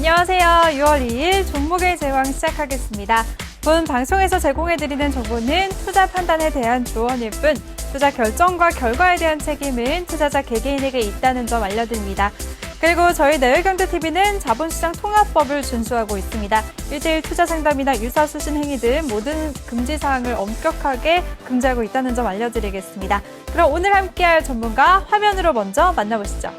안녕하세요. 6월 2일 종목의 제왕 시작하겠습니다. 본 방송에서 제공해드리는 정보는 투자 판단에 대한 조언일 뿐 투자 결정과 결과에 대한 책임은 투자자 개개인에게 있다는 점 알려드립니다. 그리고 저희 내외경제TV는 자본시장 통합법을 준수하고 있습니다. 1대1 투자 상담이나 유사수신 행위 등 모든 금지사항을 엄격하게 금지하고 있다는 점 알려드리겠습니다. 그럼 오늘 함께할 전문가 화면으로 먼저 만나보시죠.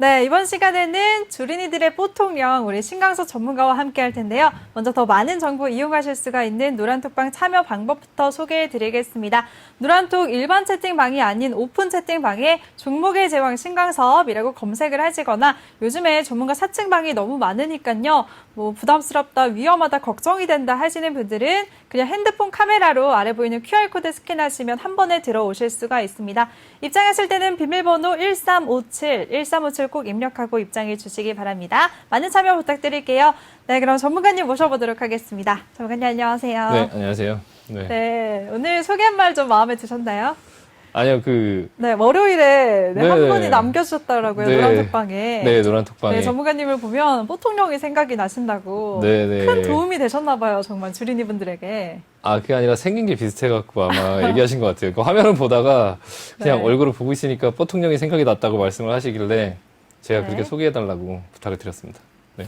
네, 이번 시간에는 주린이들의 보통령 우리 신강석 전문가와 함께 할 텐데요. 먼저 더 많은 정보 이용하실 수가 있는 노란톡방 참여 방법부터 소개해 드리겠습니다. 노란톡 일반 채팅방이 아닌 오픈 채팅방에 종목의 제왕 신강섭이라고 검색을 하시거나 요즘에 전문가 사칭방이 너무 많으니까요. 뭐 부담스럽다, 위험하다, 걱정이 된다 하시는 분들은 그냥 핸드폰 카메라로 아래 보이는 QR코드 스캔하시면 한 번에 들어오실 수가 있습니다. 입장하실 때는 비밀번호 1357 꼭 입력하고 입장해 주시기 바랍니다. 많은 참여 부탁드릴게요. 네, 그럼 전문가님 모셔보도록 하겠습니다. 전문가님 안녕하세요. 네, 안녕하세요. 네, 오늘 소개한 말 좀 마음에 드셨나요? 아니요, 네, 월요일에 네. 한 분이 남겨주셨더라고요, 네. 노란톡방에. 네, 노란톡방에. 네, 전문가님을 보면 보통령이 생각이 나신다고. 네. 큰 도움이 되셨나봐요, 정말 주린이 분들에게. 아, 그게 아니라 생긴 게 비슷해갖고 아마 얘기하신 것 같아요. 그 화면을 보다가 그냥 네. 얼굴을 보고 있으니까 보통령이 생각이 났다고 말씀을 하시길래 제가 네. 그렇게 소개해달라고 부탁을 드렸습니다. 네.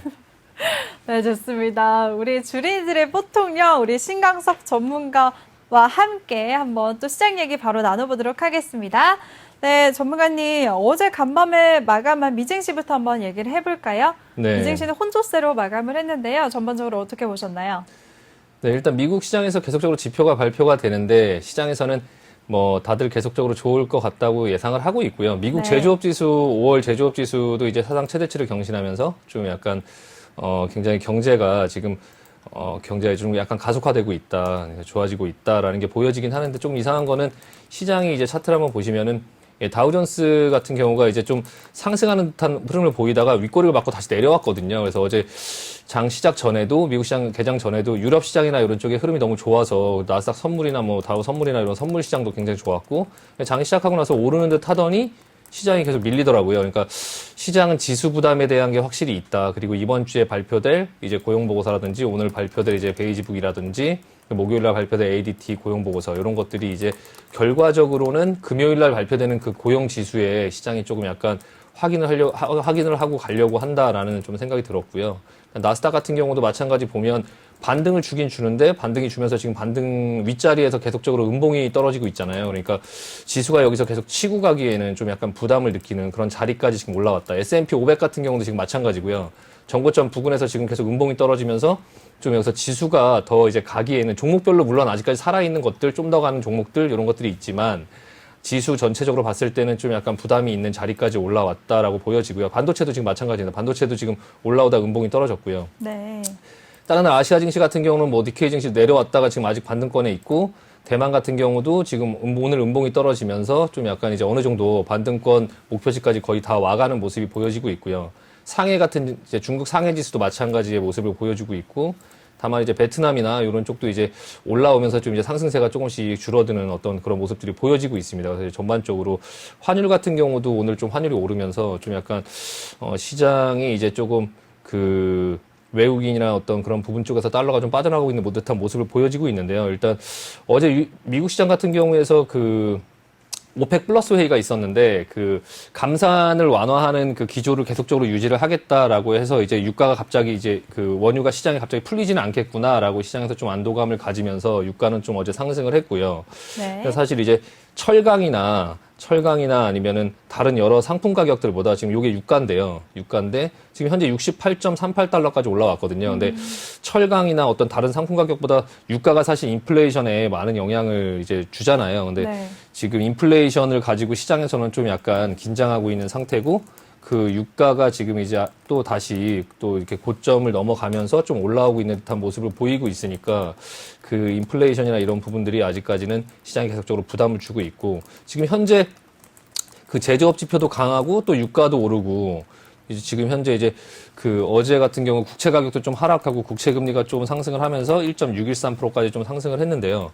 네, 좋습니다. 우리 주린이들의 보통령, 우리 신강석 전문가와 함께 한번 또 시장 얘기 바로 나눠보도록 하겠습니다. 네, 전문가님, 어제 간밤에 마감한 미증시부터 한번 얘기를 해볼까요? 네. 미증시는 혼조세로 마감을 했는데요. 전반적으로 어떻게 보셨나요? 네, 일단 미국 시장에서 계속적으로 지표가 발표가 되는데 시장에서는 뭐 다들 계속적으로 좋을 것 같다고 예상을 하고 있고요. 미국 네. 제조업 지수, 5월 제조업 지수도 이제 사상 최대치를 경신하면서 좀 약간 굉장히 경제가 지금 경제가 좀 약간 가속화되고 있다, 좋아지고 있다라는 게 보여지긴 하는데 좀 이상한 거는 시장이 이제 차트를 한번 보시면은 다우존스 같은 경우가 이제 좀 상승하는 듯한 흐름을 보이다가 윗꼬리를 맞고 다시 내려왔거든요. 그래서 어제 장 시작 전에도 미국 시장 개장 전에도 유럽 시장이나 이런 쪽의 흐름이 너무 좋아서 나스닥 선물이나 뭐 다우 선물이나 이런 선물 시장도 굉장히 좋았고 장 시작하고 나서 오르는 듯 하더니 시장이 계속 밀리더라고요. 그러니까 시장은 지수 부담에 대한 게 확실히 있다. 그리고 이번 주에 발표될 이제 고용 보고서라든지 오늘 발표될 이제 베이지북이라든지 목요일 날 발표될 ADT 고용 보고서 이런 것들이 이제 결과적으로는 금요일 날 발표되는 그 고용 지수에 시장이 조금 약간 확인을 하고 가려고 한다라는 좀 생각이 들었고요. 나스닥 같은 경우도 마찬가지 보면 반등을 주긴 주는데 반등이 주면서 지금 반등 윗자리에서 계속적으로 음봉이 떨어지고 있잖아요. 그러니까 지수가 여기서 계속 치고 가기에는 좀 약간 부담을 느끼는 그런 자리까지 지금 올라왔다. S&P 500 같은 경우도 지금 마찬가지고요. 정고점 부근에서 지금 계속 음봉이 떨어지면서 좀 여기서 지수가 더 이제 가기에는 종목별로 물론 아직까지 살아있는 것들, 좀 더 가는 종목들 이런 것들이 있지만 지수 전체적으로 봤을 때는 좀 약간 부담이 있는 자리까지 올라왔다라고 보여지고요. 반도체도 지금 마찬가지입니다. 반도체도 지금 올라오다 음봉이 떨어졌고요. 네. 다른 아시아 증시 같은 경우는 뭐 니케이 증시 내려왔다가 지금 아직 반등권에 있고 대만 같은 경우도 지금 오늘 음봉이 떨어지면서 좀 약간 이제 어느 정도 반등권 목표치까지 거의 다 와가는 모습이 보여지고 있고요. 상해 같은 이제 중국 상해 지수도 마찬가지의 모습을 보여주고 있고 다만 이제 베트남이나 이런 쪽도 이제 올라오면서 좀 이제 상승세가 조금씩 줄어드는 어떤 그런 모습들이 보여지고 있습니다. 그래서 전반적으로 환율 같은 경우도 오늘 좀 환율이 오르면서 좀 약간 시장이 이제 조금 그 외국인이나 어떤 그런 부분 쪽에서 달러가 좀 빠져나가고 있는 듯한 모습을 보여지고 있는데요. 일단 어제 미국 시장 같은 경우에서 그 오펙 플러스 회의가 있었는데 그 감산을 완화하는 그 기조를 계속적으로 유지를 하겠다라고 해서 이제 유가가 갑자기 이제 그 원유가 시장에 갑자기 풀리지는 않겠구나라고 시장에서 좀 안도감을 가지면서 유가는 좀 어제 상승을 했고요. 네. 사실 이제 철강이나 아니면은 다른 여러 상품 가격들보다 지금 요게 유가인데 지금 현재 68.38달러까지 올라왔거든요. 근데 철강이나 어떤 다른 상품 가격보다 유가가 사실 인플레이션에 많은 영향을 이제 주잖아요. 근데 네. 지금 인플레이션을 가지고 시장에서는 좀 약간 긴장하고 있는 상태고 그 유가가 지금 이제 또 다시 또 이렇게 고점을 넘어가면서 좀 올라오고 있는 듯한 모습을 보이고 있으니까 그 인플레이션이나 이런 부분들이 아직까지는 시장에 계속적으로 부담을 주고 있고 지금 현재 그 제조업 지표도 강하고 또 유가도 오르고 이제 지금 현재 이제 그 어제 같은 경우 국채 가격도 좀 하락하고 국채 금리가 좀 상승을 하면서 1.613%까지 좀 상승을 했는데요.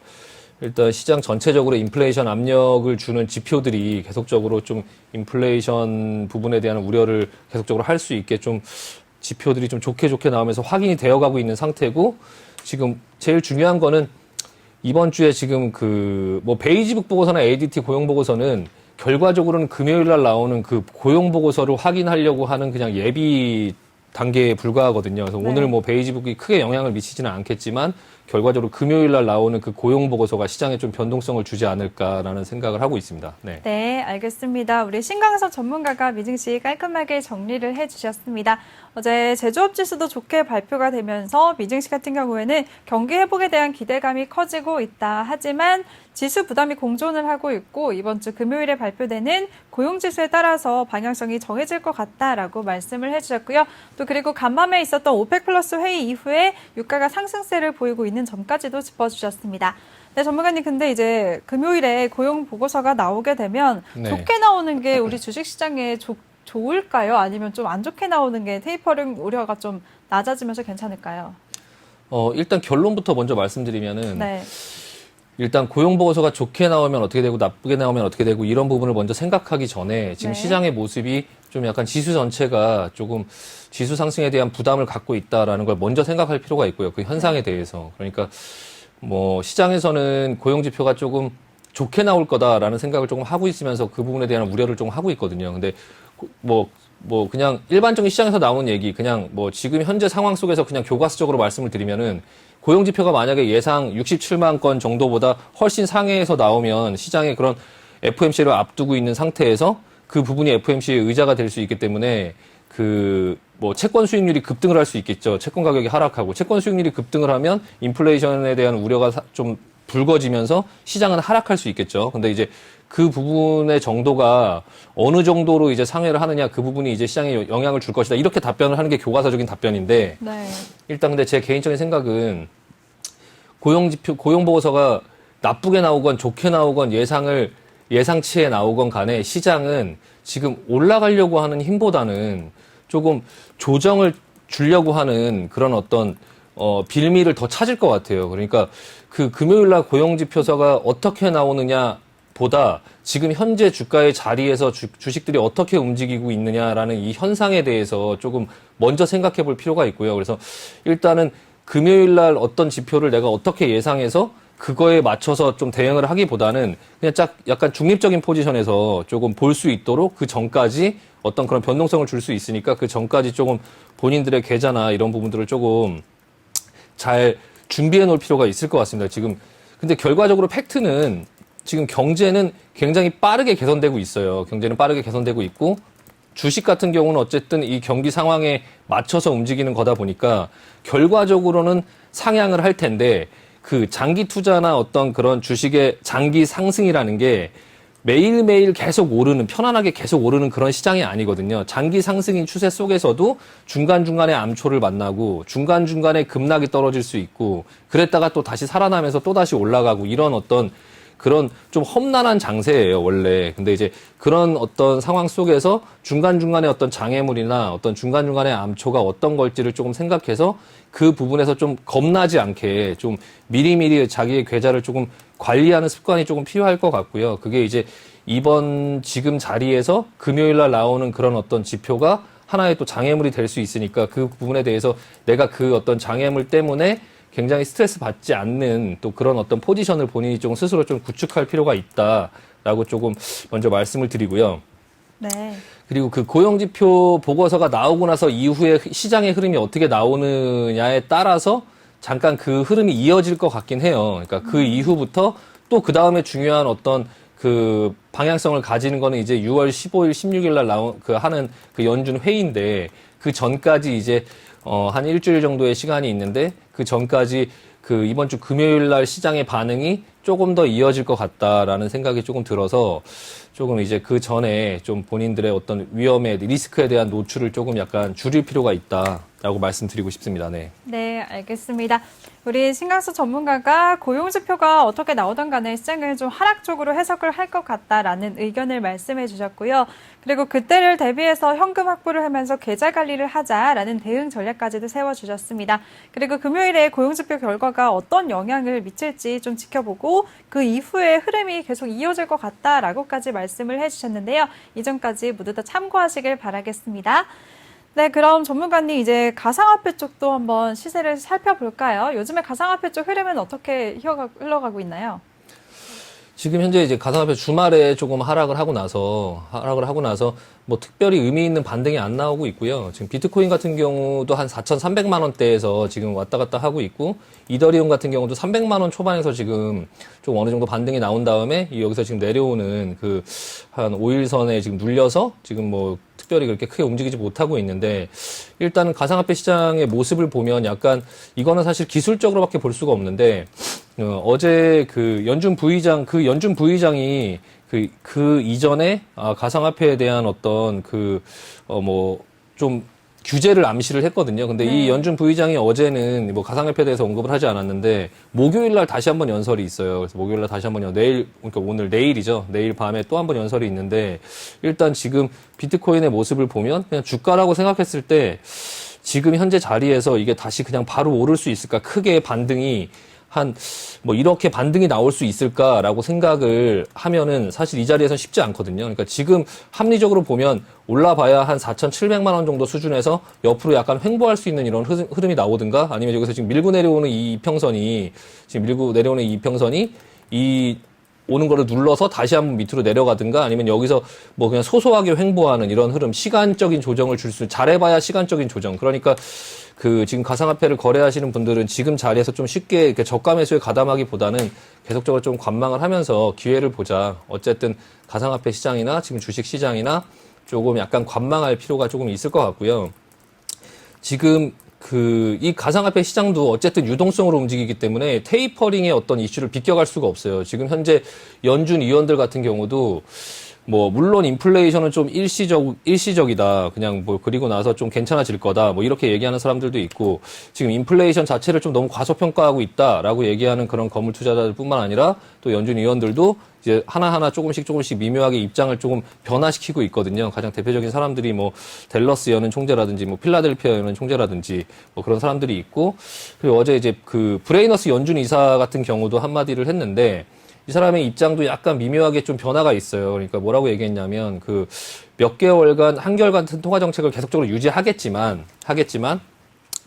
일단 시장 전체적으로 인플레이션 압력을 주는 지표들이 계속적으로 좀 인플레이션 부분에 대한 우려를 계속적으로 할 수 있게 좀 지표들이 좀 좋게 나오면서 확인이 되어가고 있는 상태고, 지금 제일 중요한 거는 이번 주에 지금 그 뭐 베이지북 보고서나 ADT 고용 보고서는 결과적으로는 금요일 날 나오는 그 고용 보고서를 확인하려고 하는 그냥 예비 단계에 불과하거든요. 그래서 네. 오늘 뭐 베이지북이 크게 영향을 미치지는 않겠지만 결과적으로 금요일 날 나오는 그 고용 보고서가 시장에 좀 변동성을 주지 않을까라는 생각을 하고 있습니다. 네. 네, 알겠습니다. 우리 신강석 전문가가 미증시 깔끔하게 정리를 해주셨습니다. 어제 제조업 지수도 좋게 발표가 되면서 미증시 같은 경우에는 경기 회복에 대한 기대감이 커지고 있다. 하지만 지수 부담이 공존을 하고 있고 이번 주 금요일에 발표되는 고용지수에 따라서 방향성이 정해질 것 같다라고 말씀을 해주셨고요. 또 그리고 간밤에 있었던 오펙 플러스 회의 이후에 유가가 상승세를 보이고 있는 점까지도 짚어주셨습니다. 네, 전문가님, 근데 이제 금요일에 고용 보고서가 나오게 되면 네. 좋게 나오는 게 우리 주식시장에 좋을까요? 아니면 좀 안 좋게 나오는 게 테이퍼링 우려가 좀 낮아지면서 괜찮을까요? 일단 결론부터 먼저 말씀드리면은 네. 일단 고용 보고서가 좋게 나오면 어떻게 되고 나쁘게 나오면 어떻게 되고 이런 부분을 먼저 생각하기 전에 지금 네. 시장의 모습이 좀 약간 지수 전체가 조금 지수 상승에 대한 부담을 갖고 있다라는 걸 먼저 생각할 필요가 있고요. 그 현상에 대해서. 그러니까 뭐 시장에서는 고용 지표가 조금 좋게 나올 거다라는 생각을 조금 하고 있으면서 그 부분에 대한 우려를 조금 하고 있거든요. 근데 뭐 그냥 일반적인 시장에서 나오는 얘기, 그냥 뭐 지금 현재 상황 속에서 그냥 교과서적으로 말씀을 드리면은 고용 지표가 만약에 예상 67만 건 정도보다 훨씬 상회에서 나오면 시장에 그런 FOMC를 앞두고 있는 상태에서 그 부분이 FOMC의 의자가 될 수 있기 때문에 그 뭐 채권 수익률이 급등을 할 수 있겠죠. 채권 가격이 하락하고 채권 수익률이 급등을 하면 인플레이션에 대한 우려가 좀 불거지면서 시장은 하락할 수 있겠죠. 근데 이제 그 부분의 정도가 어느 정도로 이제 상회를 하느냐, 그 부분이 이제 시장에 영향을 줄 것이다. 이렇게 답변을 하는 게 교과서적인 답변인데, 네. 일단 근데 제 개인적인 생각은 고용 보고서가 나쁘게 나오건 좋게 나오건 예상치에 나오건 간에 시장은 지금 올라가려고 하는 힘보다는 조금 조정을 주려고 하는 그런 어떤 빌미를 더 찾을 것 같아요. 그러니까 그 금요일 날 고용 지표서가 어떻게 나오느냐 보다 지금 현재 주가의 자리에서 주식들이 어떻게 움직이고 있느냐라는 이 현상에 대해서 조금 먼저 생각해 볼 필요가 있고요. 그래서 일단은 금요일 날 어떤 지표를 내가 어떻게 예상해서 그거에 맞춰서 좀 대응을 하기보다는 그냥 약간 중립적인 포지션에서 조금 볼 수 있도록 그 전까지 어떤 그런 변동성을 줄 수 있으니까 그 전까지 조금 본인들의 계좌나 이런 부분들을 조금 잘 준비해 놓을 필요가 있을 것 같습니다. 지금 근데 결과적으로 팩트는 지금 경제는 굉장히 빠르게 개선되고 있어요. 경제는 빠르게 개선되고 있고 주식 같은 경우는 어쨌든 이 경기 상황에 맞춰서 움직이는 거다 보니까 결과적으로는 상향을 할 텐데 그 장기 투자나 어떤 그런 주식의 장기 상승이라는 게 매일매일 계속 오르는, 편안하게 계속 오르는 그런 시장이 아니거든요. 장기 상승인 추세 속에서도 중간중간에 암초를 만나고 중간중간에 급락이 떨어질 수 있고 그랬다가 또 다시 살아나면서 또 다시 올라가고 이런 어떤 그런 좀 험난한 장세예요, 원래. 근데 이제 그런 어떤 상황 속에서 중간중간에 어떤 장애물이나 어떤 중간중간에 암초가 어떤 걸지를 조금 생각해서 그 부분에서 좀 겁나지 않게 좀 미리미리 자기의 계좌를 조금 관리하는 습관이 조금 필요할 것 같고요. 그게 이제 이번 지금 자리에서 금요일 날 나오는 그런 어떤 지표가 하나의 또 장애물이 될 수 있으니까 그 부분에 대해서 내가 그 어떤 장애물 때문에 굉장히 스트레스 받지 않는 또 그런 어떤 포지션을 본인이 좀 스스로 좀 구축할 필요가 있다라고 조금 먼저 말씀을 드리고요. 네. 그리고 그 고용지표 보고서가 나오고 나서 이후에 시장의 흐름이 어떻게 나오느냐에 따라서 잠깐 그 흐름이 이어질 것 같긴 해요. 그러니까 그 이후부터 또 그 다음에 중요한 어떤 그 방향성을 가지는 거는 이제 6월 15일, 16일 날 하는 그 연준 회의인데 그 전까지 이제 한 일주일 정도의 시간이 있는데 그 전까지 그 이번 주 금요일 날 시장의 반응이 조금 더 이어질 것 같다라는 생각이 조금 들어서 조금 이제 그 전에 좀 본인들의 어떤 위험에 리스크에 대한 노출을 조금 약간 줄일 필요가 있다. 라고 말씀드리고 싶습니다. 네. 네, 알겠습니다. 우리 신강수 전문가가 고용지표가 어떻게 나오던 간에 시장을 좀 하락적으로 해석을 할 것 같다라는 의견을 말씀해 주셨고요. 그리고 그때를 대비해서 현금 확보를 하면서 계좌 관리를 하자라는 대응 전략까지도 세워주셨습니다. 그리고 금요일에 고용지표 결과가 어떤 영향을 미칠지 좀 지켜보고 그 이후에 흐름이 계속 이어질 것 같다라고까지 말씀을 해주셨는데요. 이전까지 모두 다 참고하시길 바라겠습니다. 네, 그럼 전문가님 이제 가상화폐 쪽도 한번 시세를 살펴볼까요? 요즘에 가상화폐 쪽 흐름은 어떻게 흘러가고 있나요? 지금 현재 이제 가상화폐 주말에 조금 하락을 하고 나서 뭐 특별히 의미 있는 반등이 안 나오고 있고요. 지금 비트코인 같은 경우도 한 4,300만 원대에서 지금 왔다 갔다 하고 있고, 이더리움 같은 경우도 300만 원 초반에서 지금 좀 어느 정도 반등이 나온 다음에 여기서 지금 내려오는 그 한 5일선에 지금 눌려서 지금 뭐 특별히 그렇게 크게 움직이지 못하고 있는데, 일단은 가상화폐 시장의 모습을 보면 약간 이거는 사실 기술적으로밖에 볼 수가 없는데, 어제 그 연준 부의장이 그 이전에 가상화폐에 대한 어떤 좀 규제를 암시를 했거든요. 근데 이 연준 부의장이 어제는 뭐 가상화폐에 대해서 언급을 하지 않았는데, 목요일 날 다시 한번 연설이 있어요. 그래서 목요일 날 다시 한번 그러니까 오늘 내일이죠. 내일 밤에 또 한번 연설이 있는데, 일단 지금 비트코인의 모습을 보면 그냥 주가라고 생각했을 때 지금 현재 자리에서 이게 다시 그냥 바로 오를 수 있을까? 크게 반등이 이렇게 반등이 나올 수 있을까라고 생각을 하면은 사실 이 자리에서는 쉽지 않거든요. 그러니까 지금 합리적으로 보면 올라봐야 한 4,700만 원 정도 수준에서 옆으로 약간 횡보할 수 있는 이런 흐름이 나오든가, 아니면 여기서 지금 밀고 내려오는 이 이평선이 오는 거를 눌러서 다시 한번 밑으로 내려가든가, 아니면 여기서 뭐 그냥 소소하게 횡보하는 이런 흐름, 시간적인 조정을 잘해봐야 시간적인 조정. 그러니까 지금 가상화폐를 거래하시는 분들은 지금 자리에서 좀 쉽게 이렇게 저가 매수에 가담하기보다는 계속적으로 좀 관망을 하면서 기회를 보자. 어쨌든 가상화폐 시장이나 지금 주식 시장이나 조금 약간 관망할 필요가 조금 있을 것 같고요. 지금 이 가상화폐 시장도 어쨌든 유동성으로 움직이기 때문에 테이퍼링의 어떤 이슈를 비껴갈 수가 없어요. 지금 현재 연준 위원들 같은 경우도 물론 인플레이션은 좀 일시적이다. 그냥 그리고 나서 좀 괜찮아질 거다. 이렇게 얘기하는 사람들도 있고, 지금 인플레이션 자체를 좀 너무 과소평가하고 있다라고 얘기하는 그런 건물 투자자들 뿐만 아니라 또 연준 위원들도 이제 하나하나 조금씩 미묘하게 입장을 조금 변화시키고 있거든요. 가장 대표적인 사람들이 댈러스 여는 총재라든지 필라델피아 여는 총재라든지 그런 사람들이 있고, 그리고 어제 이제 브레이너스 연준 이사 같은 경우도 한마디를 했는데, 이 사람의 입장도 약간 미묘하게 좀 변화가 있어요. 그러니까 뭐라고 얘기했냐면, 몇 개월간 한결같은 통화 정책을 계속적으로 유지하겠지만,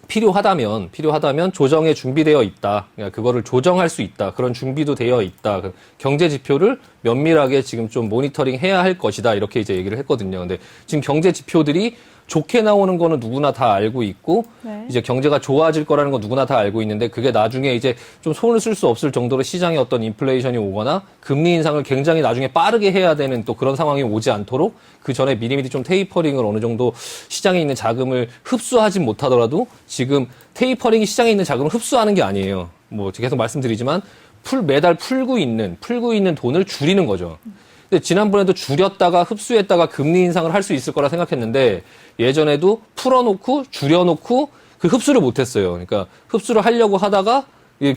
필요하다면 조정에 준비되어 있다. 그러니까 그거를 조정할 수 있다. 그런 준비도 되어 있다. 경제 지표를 면밀하게 지금 좀 모니터링 해야 할 것이다. 이렇게 이제 얘기를 했거든요. 근데 지금 경제 지표들이 좋게 나오는 거는 누구나 다 알고 있고, 이제 경제가 좋아질 거라는 거 누구나 다 알고 있는데, 그게 나중에 이제 좀 손을 쓸 수 없을 정도로 시장에 어떤 인플레이션이 오거나 금리 인상을 굉장히 나중에 빠르게 해야 되는 또 그런 상황이 오지 않도록 그 전에 미리미리 좀 테이퍼링을 어느 정도 시장에 있는 자금을 흡수하진 못하더라도, 지금 테이퍼링이 시장에 있는 자금을 흡수하는 게 아니에요. 계속 말씀드리지만 매달 풀고 있는 돈을 줄이는 거죠. 근데 지난번에도 줄였다가 흡수했다가 금리 인상을 할 수 있을 거라 생각했는데, 예전에도 풀어놓고 줄여놓고 그 흡수를 못했어요. 그러니까 흡수를 하려고 하다가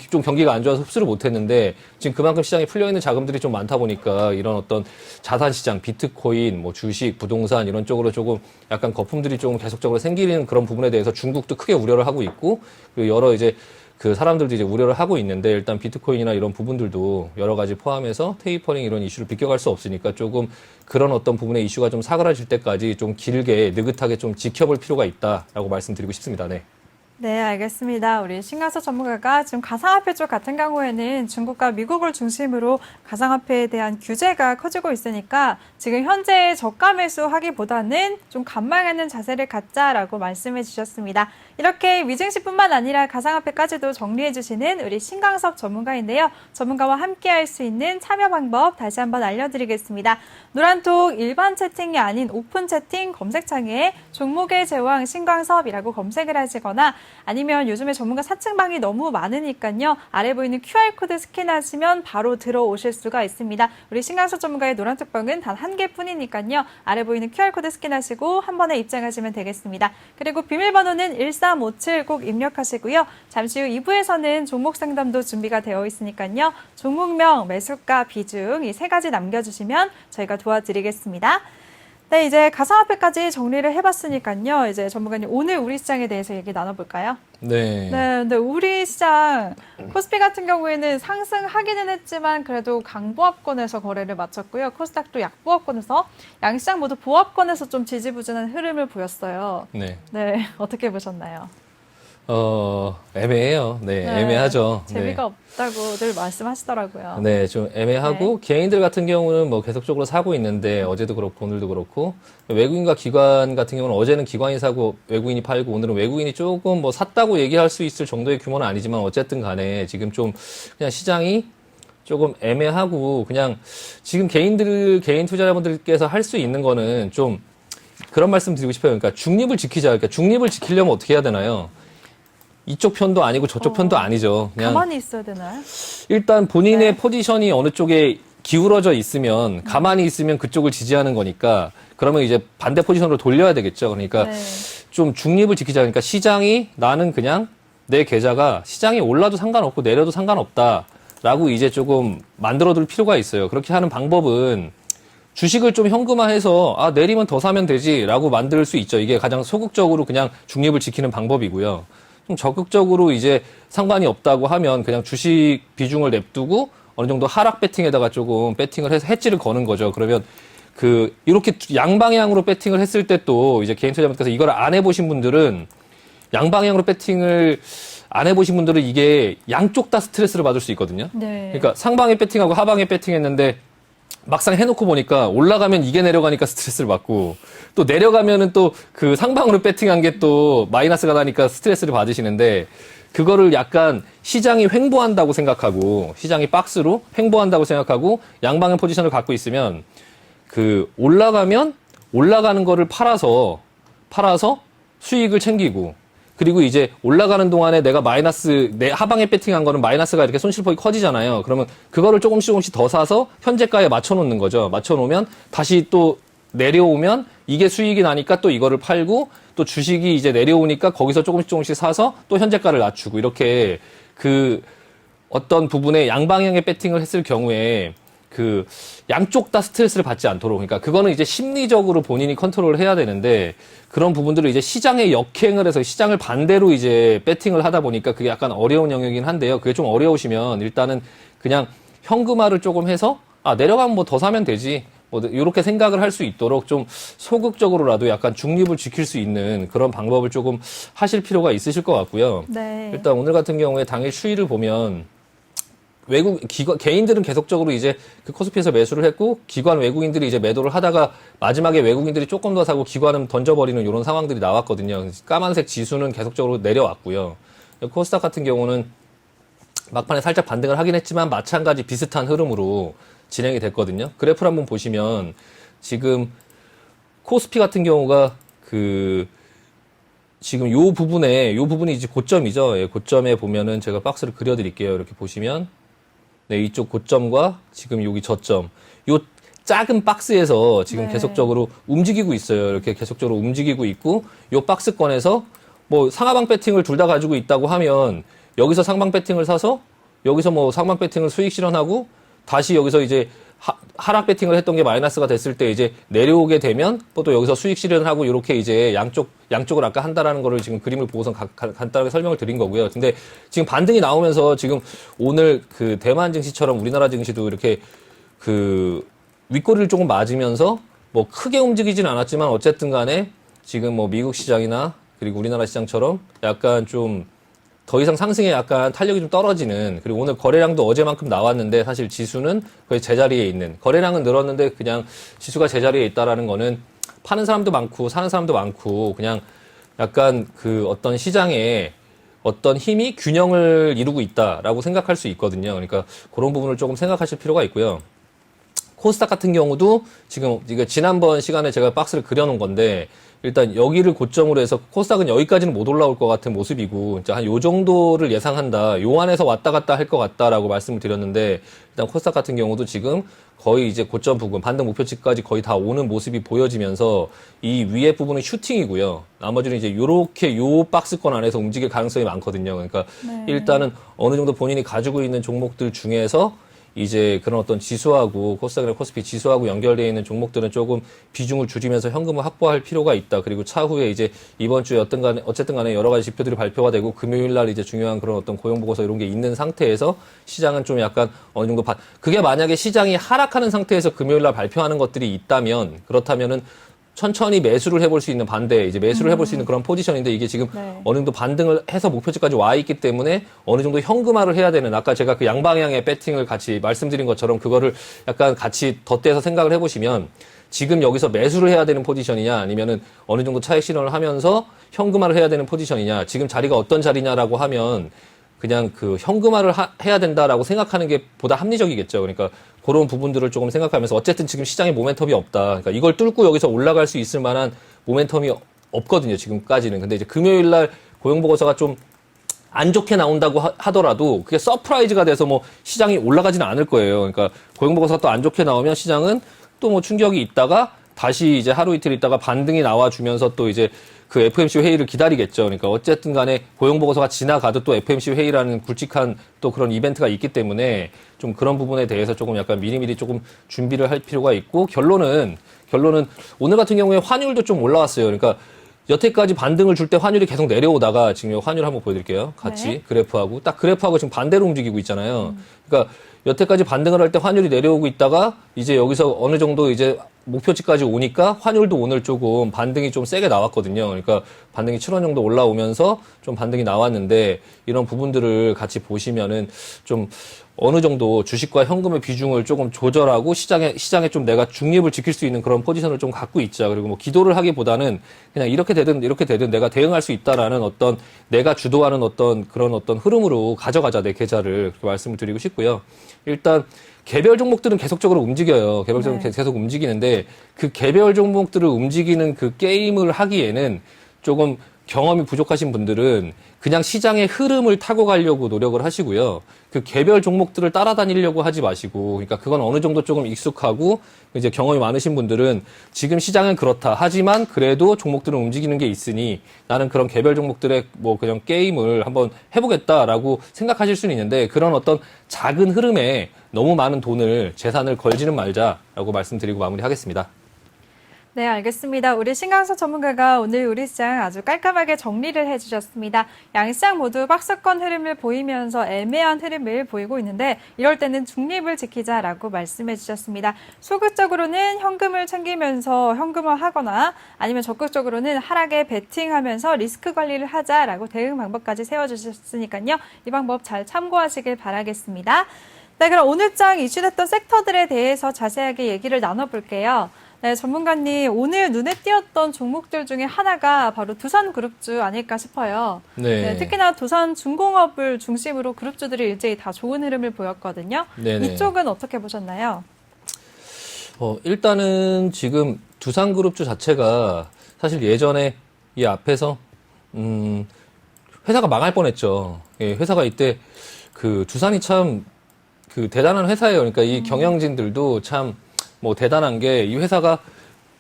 좀 경기가 안 좋아서 흡수를 못했는데, 지금 그만큼 시장에 풀려있는 자금들이 좀 많다 보니까 이런 어떤 자산시장, 비트코인, 주식, 부동산 이런 쪽으로 조금 약간 거품들이 조금 계속적으로 생기는 그런 부분에 대해서 중국도 크게 우려를 하고 있고, 그리고 여러 이제 사람들도 이제 우려를 하고 있는데, 일단 비트코인이나 이런 부분들도 여러 가지 포함해서 테이퍼링 이런 이슈를 비껴갈 수 없으니까 조금 그런 어떤 부분의 이슈가 좀 사그라질 때까지 좀 길게 느긋하게 좀 지켜볼 필요가 있다라고 말씀드리고 싶습니다. 네. 네, 알겠습니다. 우리 신강서 전문가가 지금 가상화폐 쪽 같은 경우에는 중국과 미국을 중심으로 가상화폐에 대한 규제가 커지고 있으니까 지금 현재 저가 매수하기보다는 좀 관망하는 자세를 갖자라고 말씀해 주셨습니다. 이렇게 위증시뿐만 아니라 가상화폐까지도 정리해 주시는 우리 신강섭 전문가인데요. 전문가와 함께 할 수 있는 참여 방법 다시 한번 알려드리겠습니다. 노란톡 일반 채팅이 아닌 오픈 채팅 검색창에 종목의 제왕 신강섭이라고 검색을 하시거나 아니면 요즘에 전문가 사칭방이 너무 많으니까요. 아래 보이는 QR코드 스캔하시면 바로 들어오실 수가 있습니다. 우리 신강서 전문가의 노란톡방은 단 한 개뿐이니까요. 아래 보이는 QR코드 스캔하시고 한 번에 입장하시면 되겠습니다. 그리고 비밀번호는 1357 꼭 입력하시고요. 잠시 후 2부에서는 종목 상담도 준비가 되어 있으니까요. 종목명, 매수가, 비중 이 세 가지 남겨주시면 저희가 도와드리겠습니다. 네, 이제 가상화폐까지 정리를 해봤으니까요. 이제 전문가님 오늘 우리 시장에 대해서 얘기 나눠볼까요? 네. 네, 근데 우리 시장 코스피 같은 경우에는 상승하기는 했지만 그래도 강보합권에서 거래를 마쳤고요. 코스닥도 약보합권에서 양시장 모두 보합권에서 좀 지지부진한 흐름을 보였어요. 네. 네, 어떻게 보셨나요? 애매해요. 네, 애매하죠. 재미가 없다고들 말씀하시더라고요. 네, 좀 애매하고 개인들 같은 경우는 뭐 계속적으로 사고 있는데 어제도 그렇고 오늘도 그렇고 외국인과 기관 같은 경우는 어제는 기관이 사고 외국인이 팔고 오늘은 외국인이 조금 뭐 샀다고 얘기할 수 있을 정도의 규모는 아니지만 어쨌든 간에 지금 좀 그냥 시장이 조금 애매하고 그냥 지금 개인 투자자분들께서 할 수 있는 거는 좀 그런 말씀 드리고 싶어요. 그러니까 중립을 지키자. 그러니까 중립을 지키려면 어떻게 해야 되나요? 이쪽 편도 아니고 저쪽 편도 아니죠. 그냥 가만히 있어야 되나요? 일단 본인의 포지션이 어느 쪽에 기울어져 있으면 가만히 있으면 그쪽을 지지하는 거니까 그러면 이제 반대 포지션으로 돌려야 되겠죠. 그러니까 좀 중립을 지키자. 그러니까 시장이 나는 그냥 내 계좌가 시장이 올라도 상관없고 내려도 상관없다라고 이제 조금 만들어둘 필요가 있어요. 그렇게 하는 방법은 주식을 좀 현금화해서 내리면 더 사면 되지라고 만들 수 있죠. 이게 가장 소극적으로 그냥 중립을 지키는 방법이고요. 좀 적극적으로 이제 상관이 없다고 하면 그냥 주식 비중을 냅두고 어느 정도 하락 배팅에다가 조금 배팅을 해서 해지를 거는 거죠. 그러면 이렇게 양방향으로 배팅을 했을 때 또 이제 개인 투자자분께서 이걸 안 해보신 분들은 양방향으로 배팅을 안 해보신 분들은 이게 양쪽 다 스트레스를 받을 수 있거든요. 네. 그러니까 상방에 배팅하고 하방에 배팅했는데 막상 해놓고 보니까 올라가면 이게 내려가니까 스트레스를 받고 또 내려가면은 또 그 상방으로 배팅한 게 또 마이너스가 나니까 스트레스를 받으시는데 그거를 약간 시장이 횡보한다고 생각하고 시장이 박스로 횡보한다고 생각하고 양방의 포지션을 갖고 있으면 올라가면 올라가는 거를 팔아서 수익을 챙기고 그리고 이제 올라가는 동안에 내가 내 하방에 배팅한 거는 마이너스가 이렇게 손실폭이 커지잖아요. 그러면 그거를 조금씩 더 사서 현재가에 맞춰놓는 거죠. 맞춰놓으면 다시 또 내려오면 이게 수익이 나니까 또 이거를 팔고 또 주식이 이제 내려오니까 거기서 조금씩 사서 또 현재가를 낮추고 이렇게 어떤 부분에 양방향의 배팅을 했을 경우에 양쪽 다 스트레스를 받지 않도록 그러니까 그거는 이제 심리적으로 본인이 컨트롤을 해야 되는데 그런 부분들을 이제 시장에 역행을 해서 시장을 반대로 이제 배팅을 하다 보니까 그게 약간 어려운 영역이긴 한데요. 그게 좀 어려우시면 일단은 그냥 현금화를 조금 해서 내려가면 뭐 더 사면 되지 뭐 이렇게 생각을 할 수 있도록 좀 소극적으로라도 약간 중립을 지킬 수 있는 그런 방법을 조금 하실 필요가 있으실 것 같고요. 네. 일단 오늘 같은 경우에 당일 추이를 보면 개인들은 계속적으로 이제 코스피에서 매수를 했고, 외국인들이 이제 매도를 하다가 마지막에 외국인들이 조금 더 사고 기관은 던져버리는 이런 상황들이 나왔거든요. 까만색 지수는 계속적으로 내려왔고요. 코스닥 같은 경우는 막판에 살짝 반등을 하긴 했지만 마찬가지 비슷한 흐름으로 진행이 됐거든요. 그래프를 한번 보시면 지금 코스피 같은 경우가 지금 요 부분이 이제 고점이죠. 예, 고점에 보면은 제가 박스를 그려드릴게요. 이렇게 보시면. 네, 이쪽 고점과 지금 여기 저점. 요 작은 박스에서 지금 계속적으로 움직이고 있어요. 이렇게 계속적으로 움직이고 있고, 요 박스권에서 뭐 상하방 배팅을 둘 다 가지고 있다고 하면, 여기서 상방 배팅을 사서, 여기서 뭐 상방 배팅을 수익 실현하고, 다시 여기서 이제 하락 배팅을 했던 게 마이너스가 됐을 때 이제 내려오게 되면 또 여기서 수익 실현을 하고 이렇게 이제 양쪽을 아까 한다라는 거를 지금 그림을 보고서 간단하게 설명을 드린 거고요. 근데 지금 반등이 나오면서 지금 오늘 대만 증시처럼 우리나라 증시도 이렇게 윗꼬리를 조금 맞으면서 뭐 크게 움직이진 않았지만 어쨌든 간에 지금 뭐 미국 시장이나 그리고 우리나라 시장처럼 약간 좀 더 이상 상승에 약간 탄력이 좀 떨어지는, 그리고 오늘 거래량도 어제만큼 나왔는데 사실 지수는 거의 제자리에 있는, 거래량은 늘었는데 그냥 지수가 제자리에 있다라는 거는 파는 사람도 많고 사는 사람도 많고 그냥 약간 어떤 시장에 어떤 힘이 균형을 이루고 있다라고 생각할 수 있거든요. 그러니까 그런 부분을 조금 생각하실 필요가 있고요. 코스닥 같은 경우도 지금 이거 지난번 시간에 제가 박스를 그려놓은 건데 일단 여기를 고점으로 해서 코스닥은 여기까지는 못 올라올 것 같은 모습이고 이제 한 요 정도를 예상한다. 요 안에서 왔다 갔다 할 것 같다라고 말씀을 드렸는데 일단 코스닥 같은 경우도 지금 거의 이제 고점 부근 반등 목표치까지 거의 다 오는 모습이 보여지면서 이 위에 부분은 슈팅이고요. 나머지는 이제 요렇게 요 박스권 안에서 움직일 가능성이 많거든요. 그러니까 네. 일단은 어느 정도 본인이 가지고 있는 종목들 중에서 이제 그런 어떤 지수하고 코스닥이나 코스피 지수하고 연결되어 있는 종목들은 조금 비중을 줄이면서 현금을 확보할 필요가 있다. 그리고 차후에 이제 이번 주에 어쨌든 간에 여러 가지 지표들이 발표가 되고 금요일 날 이제 중요한 그런 어떤 고용 보고서 이런 게 있는 상태에서 시장은 좀 약간 어느 정도 그게 만약에 시장이 하락하는 상태에서 금요일 날 발표하는 것들이 있다면 그렇다면은 천천히 매수를 해볼 수 있는 반대, 이제 매수를 해볼 수 있는 그런 포지션인데 이게 지금 네. 어느 정도 반등을 해서 목표치까지 와 있기 때문에 어느 정도 현금화를 해야 되는 아까 제가 그 양방향의 배팅을 같이 말씀드린 것처럼 그거를 약간 같이 덧대서 생각을 해보시면 지금 여기서 매수를 해야 되는 포지션이냐 아니면은 어느 정도 차익 실현을 하면서 현금화를 해야 되는 포지션이냐 지금 자리가 어떤 자리냐라고 하면 그냥 그 현금화를 해야 된다라고 생각하는 게 보다 합리적이겠죠. 그러니까 그런 부분들을 조금 생각하면서 어쨌든 지금 시장에 모멘텀이 없다. 그러니까 이걸 뚫고 여기서 올라갈 수 있을 만한 모멘텀이 없거든요. 지금까지는. 근데 이제 금요일 날 고용 보고서가 좀 안 좋게 나온다고 하더라도 그게 서프라이즈가 돼서 뭐 시장이 올라가지는 않을 거예요. 그러니까 고용 보고서가 또 안 좋게 나오면 시장은 또 뭐 충격이 있다가 다시 이제 하루 이틀 있다가 반등이 나와주면서 또 이제 그 FMC 회의를 기다리겠죠. 그러니까 어쨌든 간에 고용 보고서가 지나가도 또 FMC 회의라는 굵직한 또 그런 이벤트가 있기 때문에 좀 그런 부분에 대해서 조금 약간 미리미리 조금 준비를 할 필요가 있고 결론은 오늘 같은 경우에 환율도 좀 올라왔어요. 그러니까 여태까지 반등을 줄 때 환율이 계속 내려오다가 지금 환율 한번 보여드릴게요. 같이 네. 그래프하고 딱 그래프하고 지금 반대로 움직이고 있잖아요. 그러니까 여태까지 반등을 할 때 환율이 내려오고 있다가 이제 여기서 어느 정도 이제 목표치까지 오니까 환율도 오늘 조금 반등이 좀 세게 나왔거든요. 그러니까 반등이 7원 정도 올라오면서 좀 반등이 나왔는데 이런 부분들을 같이 보시면은 좀 어느 정도 주식과 현금의 비중을 조금 조절하고 시장에 좀 내가 중립을 지킬 수 있는 그런 포지션을 좀 갖고 있자. 그리고 뭐 기도를 하기보다는 그냥 이렇게 되든 내가 대응할 수 있다라는 어떤 내가 주도하는 어떤 그런 어떤 흐름으로 가져가자 내 계좌를 그렇게 말씀을 드리고 싶고요. 일단 개별 종목들은 계속적으로 움직여요. 개별 종목 계속 움직이는데 그 개별 종목들을 움직이는 그 게임을 하기에는 조금 경험이 부족하신 분들은 그냥 시장의 흐름을 타고 가려고 노력을 하시고요. 그 개별 종목들을 따라다니려고 하지 마시고, 그러니까 그건 어느 정도 조금 익숙하고 이제 경험이 많으신 분들은 지금 시장은 그렇다. 하지만 그래도 종목들은 움직이는 게 있으니 나는 그런 개별 종목들의 뭐 그냥 게임을 한번 해보겠다라고 생각하실 수는 있는데 그런 어떤 작은 흐름에 너무 많은 재산을 걸지는 말자라고 말씀드리고 마무리하겠습니다. 네, 알겠습니다. 우리 신강석 전문가가 오늘 우리 시장 아주 깔끔하게 정리를 해주셨습니다. 양시장 모두 박스권 흐름을 보이면서 애매한 흐름을 보이고 있는데 이럴 때는 중립을 지키자라고 말씀해 주셨습니다. 소극적으로는 현금을 챙기면서 현금화하거나 아니면 적극적으로는 하락에 베팅하면서 리스크 관리를 하자라고 대응 방법까지 세워주셨으니까요. 이 방법 잘 참고하시길 바라겠습니다. 네, 그럼 오늘 장 이슈됐던 섹터들에 대해서 자세하게 얘기를 나눠볼게요. 네, 전문가님, 오늘 눈에 띄었던 종목들 중에 하나가 바로 두산그룹주 아닐까 싶어요. 네, 특히나 두산중공업을 중심으로 그룹주들이 일제히 다 좋은 흐름을 보였거든요. 네네. 이쪽은 어떻게 보셨나요? 일단은 지금 두산그룹주 자체가 사실 예전에 이 앞에서 회사가 망할 뻔했죠. 예, 회사가 이때 그 두산이 참 그 대단한 회사예요. 그러니까 이 경영진들도 참 뭐 대단한 게 이 회사가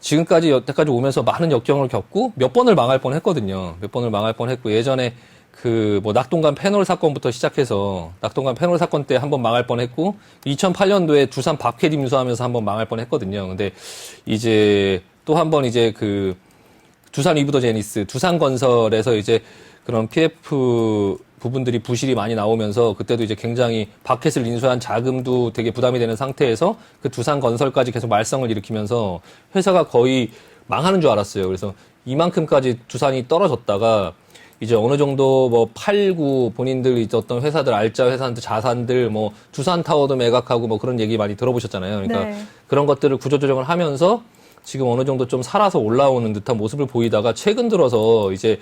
지금까지 여태까지 오면서 많은 역경을 겪고 몇 번을 망할 뻔했거든요. 몇 번을 망할 뻔했고 예전에 그 뭐 낙동강 패널 사건부터 시작해서 낙동강 패널 사건 때 한번 망할 뻔했고 2008년도에 두산 박해림 인수하면서 한번 망할 뻔했거든요. 근데 이제 또 한 번 이제 그 두산 이브더제니스 두산건설에서 이제 그런 PF 부분들이 부실이 많이 나오면서 그때도 이제 굉장히 바켓을 인수한 자금도 되게 부담이 되는 상태에서 그 두산건설까지 계속 말썽을 일으키면서 회사가 거의 망하는 줄 알았어요. 그래서 이만큼까지 두산이 떨어졌다가 이제 어느 정도 뭐 팔고 본인들 있었던 회사들 알짜 회사들 자산들 뭐 두산타워도 매각하고 뭐 그런 얘기 많이 들어보셨잖아요. 그러니까 네. 그런 것들을 구조조정을 하면서 지금 어느 정도 좀 살아서 올라오는 듯한 모습을 보이다가 최근 들어서 이제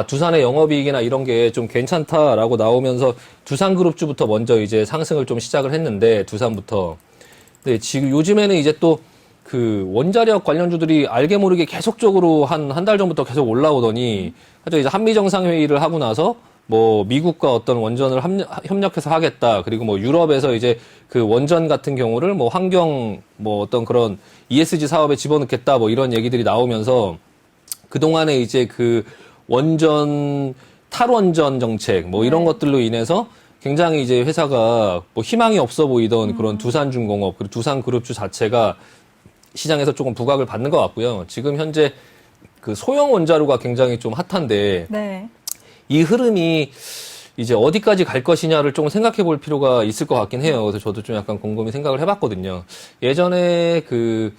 두산의 영업이익이나 이런 게 좀 괜찮다라고 나오면서 두산그룹주부터 먼저 이제 상승을 좀 시작을 했는데 두산부터 네, 지금 요즘에는 이제 또 그 원자력 관련주들이 알게 모르게 계속적으로 한 달 전부터 계속 올라오더니 사실 이제 한미 정상회의를 하고 나서 뭐 미국과 어떤 원전을 협력해서 하겠다. 그리고 뭐 유럽에서 이제 그 원전 같은 경우를 뭐 환경 뭐 어떤 그런 ESG 사업에 집어넣겠다. 뭐 이런 얘기들이 나오면서 그동안에 이제 그 원전 탈원전 정책 뭐 이런 것들로 인해서 굉장히 이제 회사가 뭐 희망이 없어 보이던 그런 두산중공업 그리고 두산그룹주 자체가 시장에서 조금 부각을 받는 것 같고요. 지금 현재 그 소형 원자로가 굉장히 좀 핫한데 네. 이 흐름이 이제 어디까지 갈 것이냐를 조금 생각해 볼 필요가 있을 것 같긴 해요. 그래서 저도 좀 약간 곰곰이 생각을 해봤거든요. 예전에 그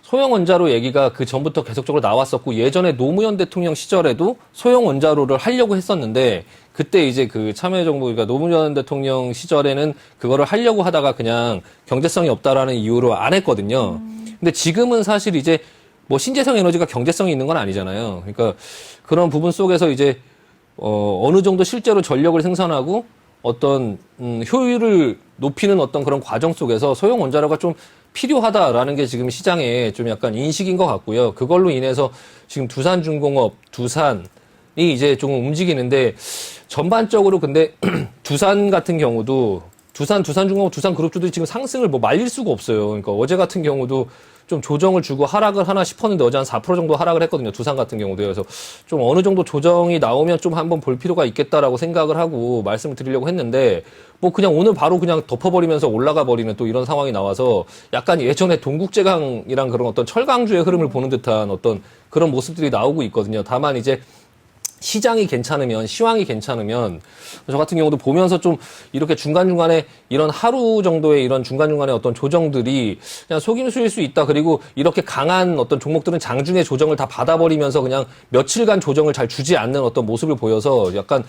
소형 원자로 얘기가 그 전부터 계속적으로 나왔었고 예전에 노무현 대통령 시절에도 소형 원자로를 하려고 했었는데 그때 이제 그 참여정부, 그러니까 노무현 대통령 시절에는 그거를 하려고 하다가 그냥 경제성이 없다라는 이유로 안 했거든요. 근데 지금은 사실 이제 뭐 신재생 에너지가 경제성이 있는 건 아니잖아요. 그러니까 그런 부분 속에서 이제 어느 정도 실제로 전력을 생산하고 어떤 효율을 높이는 어떤 그런 과정 속에서 소형 원자로가 좀 필요하다라는 게 지금 시장에 좀 약간 인식인 것 같고요. 그걸로 인해서 지금 두산중공업, 두산이 이제 조금 움직이는데 전반적으로 근데 두산 같은 경우도 두산중공업, 두산그룹주들이 지금 상승을 뭐 말릴 수가 없어요. 그러니까 어제 같은 경우도 좀 조정을 주고 하락을 하나 싶었는데 어제 한 4% 정도 하락을 했거든요. 두산 같은 경우도요. 그래서 좀 어느 정도 조정이 나오면 좀 한번 볼 필요가 있겠다라고 생각을 하고 말씀을 드리려고 했는데 뭐 그냥 오늘 바로 그냥 덮어버리면서 올라가 버리는 또 이런 상황이 나와서 약간 예전에 동국제강이랑 그런 어떤 철강주의 흐름을 보는 듯한 어떤 그런 모습들이 나오고 있거든요. 다만 이제 시장이 괜찮으면, 시황이 괜찮으면, 저 같은 경우도 보면서 좀 이렇게 중간중간에 이런 하루 정도의 이런 중간중간에 어떤 조정들이 그냥 속임수일 수 있다. 그리고 이렇게 강한 어떤 종목들은 장중에 조정을 다 받아버리면서 그냥 며칠간 조정을 잘 주지 않는 어떤 모습을 보여서 약간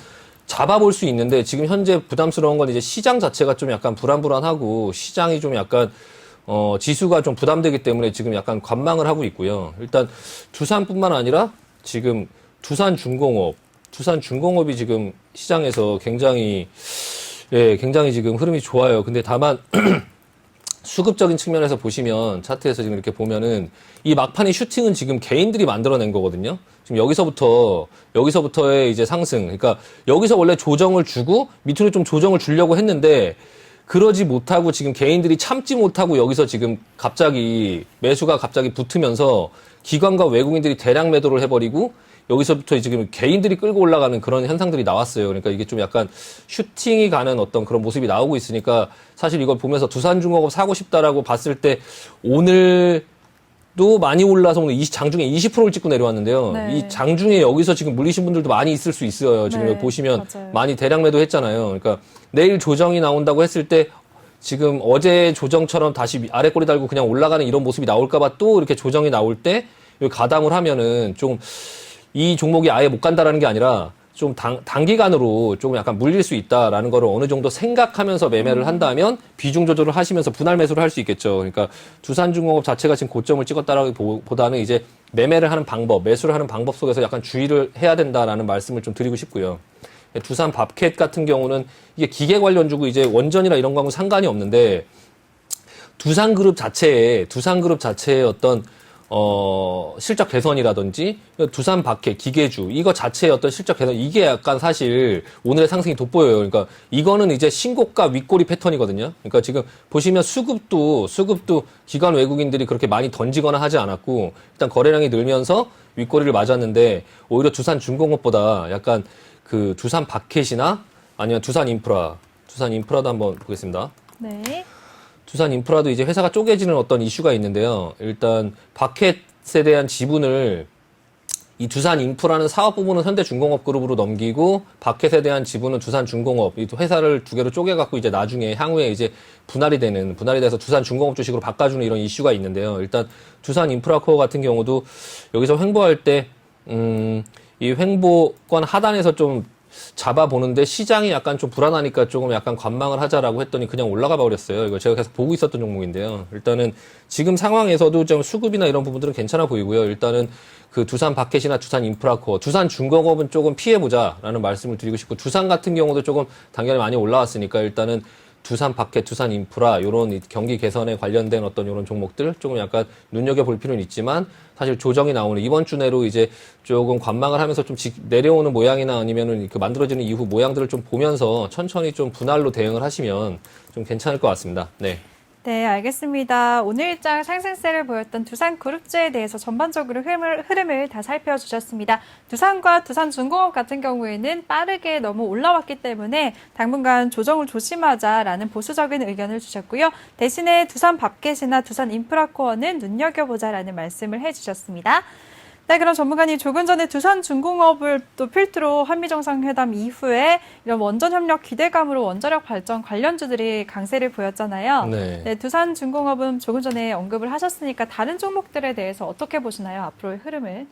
잡아볼 수 있는데 지금 현재 부담스러운 건 이제 시장 자체가 좀 약간 불안불안하고 시장이 좀 약간 지수가 좀 부담되기 때문에 지금 약간 관망을 하고 있고요. 일단 두산뿐만 아니라 지금 두산중공업이 지금 시장에서 굉장히 지금 흐름이 좋아요. 근데 다만 수급적인 측면에서 보시면 차트에서 지금 이렇게 보면은 이 막판의 슈팅은 지금 개인들이 만들어낸 거거든요. 지금 여기서부터의 이제 상승. 그러니까 여기서 원래 조정을 주고 밑으로 좀 조정을 주려고 했는데 그러지 못하고 지금 개인들이 참지 못하고 여기서 지금 매수가 갑자기 붙으면서 기관과 외국인들이 대량 매도를 해버리고 여기서부터 지금 개인들이 끌고 올라가는 그런 현상들이 나왔어요. 그러니까 이게 좀 약간 슈팅이 가는 어떤 그런 모습이 나오고 있으니까 사실 이걸 보면서 두산중공업 사고 싶다라고 봤을 때 오늘도 많이 올라서 오늘 장중에 20%를 찍고 내려왔는데요. 네. 이 장중에 여기서 지금 물리신 분들도 많이 있을 수 있어요. 지금 네, 여기 보시면 맞아요. 많이 대량 매도 했잖아요. 그러니까 내일 조정이 나온다고 했을 때 지금 어제 조정처럼 다시 아래 꼬리 달고 그냥 올라가는 이런 모습이 나올까봐 또 이렇게 조정이 나올 때 여기 가담을 하면은 좀 이 종목이 아예 못 간다라는 게 아니라 좀 단기간으로 조금 약간 물릴 수 있다라는 거를 어느 정도 생각하면서 매매를 한다면 비중 조절을 하시면서 분할 매수를 할 수 있겠죠. 그러니까 두산중공업 자체가 지금 고점을 찍었다라기보다는 이제 매매를 하는 방법, 매수를 하는 방법 속에서 약간 주의를 해야 된다라는 말씀을 좀 드리고 싶고요. 두산 밥캣 같은 경우는 이게 기계 관련주고 이제 원전이나 이런 거하고 상관이 없는데 두산그룹 자체의 어떤 실적 개선이라든지 두산 밥캣 기계주 이거 자체의 어떤 실적 개선 이게 약간 사실 오늘의 상승이 돋보여요. 그러니까 이거는 이제 신고가 윗꼬리 패턴이거든요. 그러니까 지금 보시면 수급도 기관 외국인들이 그렇게 많이 던지거나 하지 않았고 일단 거래량이 늘면서 윗꼬리를 맞았는데 오히려 두산중공업보다 약간 그 두산 밥캣이나 아니면 두산인프라도 한번 보겠습니다. 네. 두산인프라도 이제 회사가 쪼개지는 어떤 이슈가 있는데요. 일단 밥캣에 대한 지분을 이 두산인프라는 사업 부분은 현대중공업그룹으로 넘기고 밥캣에 대한 지분은 두산중공업 이 회사를 두 개로 쪼개갖고 이제 나중에 향후에 이제 분할이 돼서 두산중공업 주식으로 바꿔주는 이런 이슈가 있는데요. 일단 두산인프라코어 같은 경우도 여기서 횡보할 때 이 횡보권 하단에서 좀 잡아보는데 시장이 약간 좀 불안하니까 조금 약간 관망을 하자라고 했더니 그냥 올라가 버렸어요. 이거 제가 계속 보고 있었던 종목인데요. 일단은 지금 상황에서도 좀 수급이나 이런 부분들은 괜찮아 보이고요. 일단은 그 두산 밥캣이나 두산 인프라코어, 두산 중공업은 조금 피해보자라는 말씀을 드리고 싶고 두산 같은 경우도 조금 단계를 많이 올라왔으니까 일단은 두산 바켓, 두산 인프라 이런 경기 개선에 관련된 어떤 이런 종목들 조금 약간 눈여겨볼 필요는 있지만 사실 조정이 나오는 이번 주 내로 이제 조금 관망을 하면서 좀 내려오는 모양이나 아니면은 그 만들어지는 이후 모양들을 좀 보면서 천천히 좀 분할로 대응을 하시면 좀 괜찮을 것 같습니다. 네. 네, 알겠습니다. 오늘 일장 상승세를 보였던 두산그룹주에 대해서 전반적으로 흐름을 다 살펴주셨습니다. 두산과 두산중공업 같은 경우에는 빠르게 너무 올라왔기 때문에 당분간 조정을 조심하자라는 보수적인 의견을 주셨고요. 대신에 두산밥켓이나 두산인프라코어는 눈여겨보자라는 말씀을 해주셨습니다. 네, 그럼 전문가님 조금 전에 두산중공업을 또 필두로 한미정상회담 이후에 이런 원전협력 기대감으로 원자력 발전 관련주들이 강세를 보였잖아요. 네. 네, 두산중공업은 조금 전에 언급을 하셨으니까 다른 종목들에 대해서 어떻게 보시나요? 앞으로의 흐름을?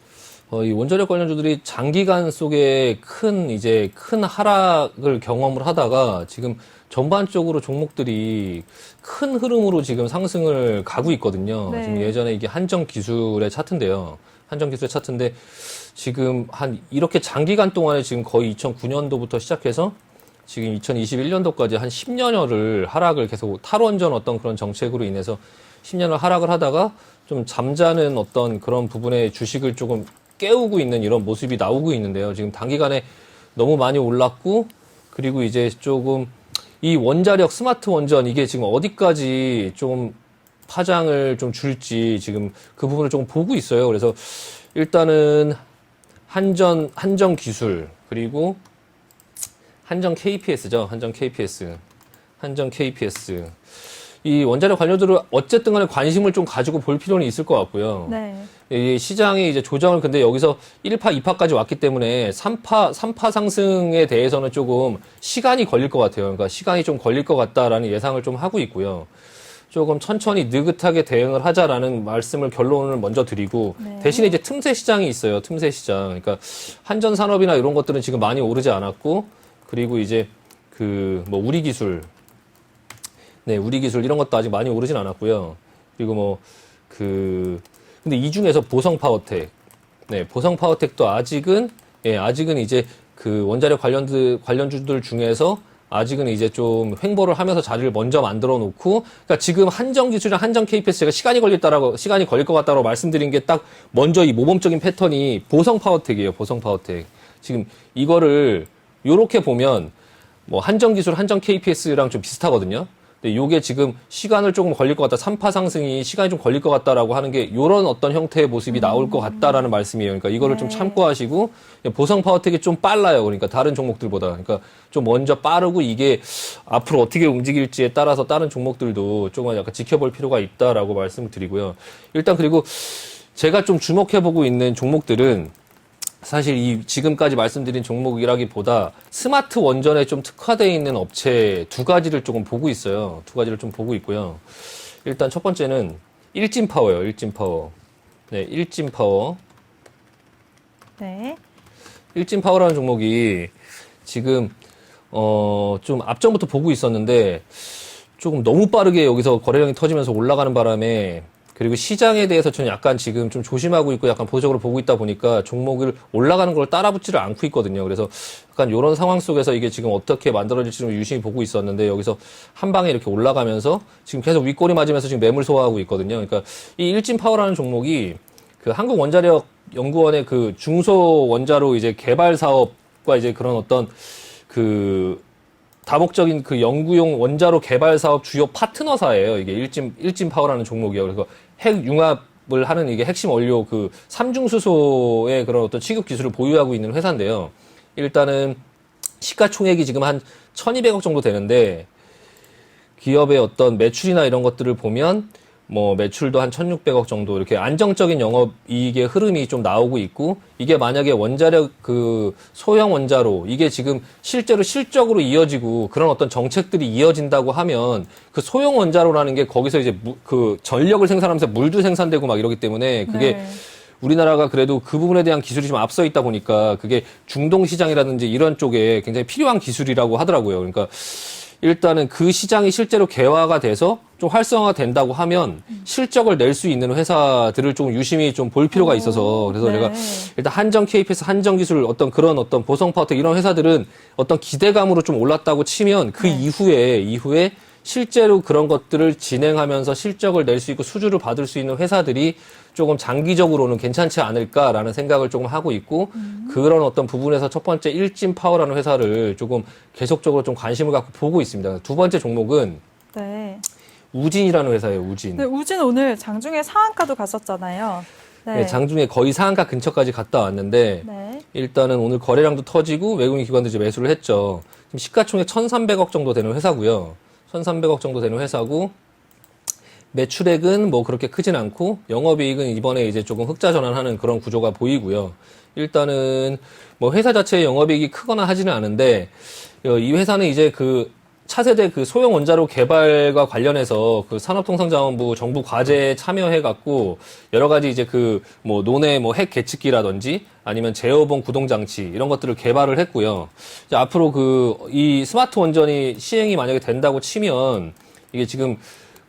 이 원자력 관련주들이 장기간 속에 큰 하락을 경험을 하다가 지금 전반적으로 종목들이 큰 흐름으로 지금 상승을 가고 있거든요. 네. 지금 예전에 이게 한정기술의 차트인데요. 한정기술의 차트인데 지금 이렇게 장기간 동안에 지금 거의 2009년도부터 시작해서 지금 2021년도까지 한 10년여를 하락을 계속 탈원전 어떤 그런 정책으로 인해서 10년을 하락을 하다가 좀 잠자는 어떤 그런 부분의 주식을 조금 깨우고 있는 이런 모습이 나오고 있는데요. 지금 단기간에 너무 많이 올랐고 그리고 이제 조금 이 원자력 스마트 원전 이게 지금 어디까지 좀 파장을 좀 줄지 지금 그 부분을 좀 보고 있어요. 그래서 일단은 한전 기술 그리고 한전 KPS죠. 한전 KPS. 이 원자력 관련주를 어쨌든 간에 관심을 좀 가지고 볼 필요는 있을 것 같고요. 네. 이 시장이 이제 조정을 근데 여기서 1파, 2파까지 왔기 때문에 3파 상승에 대해서는 조금 시간이 걸릴 것 같아요. 그러니까 시간이 좀 걸릴 것 같다라는 예상을 좀 하고 있고요. 조금 천천히 느긋하게 대응을 하자라는 말씀을 결론을 먼저 드리고 네. 대신에 이제 틈새 시장이 있어요. 틈새 시장. 그러니까 한전 산업이나 이런 것들은 지금 많이 오르지 않았고 그리고 이제 우리 기술 이런 것도 아직 많이 오르진 않았고요. 그리고 근데 이 중에서 보성 파워텍도 아직은 이제 그 원자력 관련주들 중에서 아직은 이제 좀 횡보를 하면서 자리를 먼저 만들어 놓고, 그러니까 지금 한정 기술이랑 한정 KPS 제가 시간이 걸릴 것 같다고 말씀드린 게 딱 먼저 이 모범적인 패턴이 보성 파워텍이에요. 보성 파워텍. 지금 이거를 요렇게 보면 뭐 한정 기술, 한정 KPS랑 좀 비슷하거든요. 근데 요게 지금 시간을 조금 걸릴 것 같다. 3파 상승이 시간이 좀 걸릴 것 같다라고 하는 게 요런 어떤 형태의 모습이 나올 것 같다라는 말씀이에요. 그러니까 이거를 좀 참고하시고 보성 파워텍이 좀 빨라요. 그러니까 다른 종목들보다. 그러니까 좀 먼저 빠르고 이게 앞으로 어떻게 움직일지에 따라서 다른 종목들도 조금 약간 지켜볼 필요가 있다라고 말씀을 드리고요. 일단 그리고 제가 좀 주목해보고 있는 종목들은 사실 이 지금까지 말씀드린 종목이라기보다 스마트 원전에 좀 특화되어 있는 업체 두 가지를 조금 보고 있어요. 두 가지를 좀 보고 있고요. 일단 첫 번째는 일진파워예요. 일진파워. 네, 일진파워. 네. 일진파워라는 종목이 지금 좀 앞전부터 보고 있었는데 조금 너무 빠르게 여기서 거래량이 터지면서 올라가는 바람에 그리고 시장에 대해서 저는 약간 지금 좀 조심하고 있고 약간 보수적으로 보고 있다 보니까 종목을 올라가는 걸 따라붙지를 않고 있거든요. 그래서 약간 이런 상황 속에서 이게 지금 어떻게 만들어질지 좀 유심히 보고 있었는데 여기서 한 방에 이렇게 올라가면서 지금 계속 윗꼬리 맞으면서 지금 매물 소화하고 있거든요. 그러니까 이 일진파워라는 종목이 그 한국원자력연구원의 그 중소원자로 이제 개발 사업과 이제 그런 어떤 그 다목적인 그 연구용 원자로 개발 사업 주요 파트너사예요. 이게 일진파워라는 종목이요. 그래서 핵융합을 하는 이게 핵심 원료 그 삼중수소의 그런 어떤 취급 기술을 보유하고 있는 회사인데요. 일단은 시가총액이 지금 한 1,200억 정도 되는데 기업의 어떤 매출이나 이런 것들을 보면 뭐 매출도 한 1,600억 정도 이렇게 안정적인 영업이익의 흐름이 좀 나오고 있고 이게 만약에 원자력 그 소형 원자로 이게 지금 실제로 실적으로 이어지고 그런 어떤 정책들이 이어진다고 하면 그 소형 원자로라는 게 거기서 이제 그 전력을 생산하면서 물도 생산되고 막 이러기 때문에 그게 네. 우리나라가 그래도 그 부분에 대한 기술이 좀 앞서 있다 보니까 그게 중동 시장이라든지 이런 쪽에 굉장히 필요한 기술이라고 하더라고요. 그러니까 일단은 그 시장이 실제로 개화가 돼서 좀 활성화된다고 하면 실적을 낼 수 있는 회사들을 좀 유심히 좀 볼 필요가 있어서 그래서 네. 제가 일단 한정 KPS, 한정 기술 어떤 그런 어떤 보성 파워텍 이런 회사들은 어떤 기대감으로 좀 올랐다고 치면 그 네. 이후에 실제로 그런 것들을 진행하면서 실적을 낼 수 있고 수주를 받을 수 있는 회사들이 조금 장기적으로는 괜찮지 않을까라는 생각을 조금 하고 있고 그런 어떤 부분에서 첫 번째 일진파워라는 회사를 조금 계속적으로 좀 관심을 갖고 보고 있습니다. 두 번째 종목은 네. 우진이라는 회사예요. 우진. 네, 우진 오늘 장중에 상한가도 갔었잖아요. 네. 네, 장중에 거의 상한가 근처까지 갔다 왔는데 네. 일단은 오늘 거래량도 터지고 외국인 기관들이 이제 매수를 했죠. 지금 시가총액 1,300억 정도 되는 회사고요. 1,300억 정도 되는 회사고 매출액은 뭐 그렇게 크진 않고 영업이익은 이번에 이제 조금 흑자 전환하는 그런 구조가 보이고요. 일단은 뭐 회사 자체의 영업이익이 크거나 하지는 않은데 이 회사는 이제 그 차세대 그 소형 원자로 개발과 관련해서 그 산업통상자원부 정부 과제에 참여해갖고 여러 가지 이제 그 뭐 논의 뭐 핵 계측기라든지 아니면 제어봉 구동장치 이런 것들을 개발을 했고요. 이제 앞으로 그 이 스마트 원전이 시행이 만약에 된다고 치면 이게 지금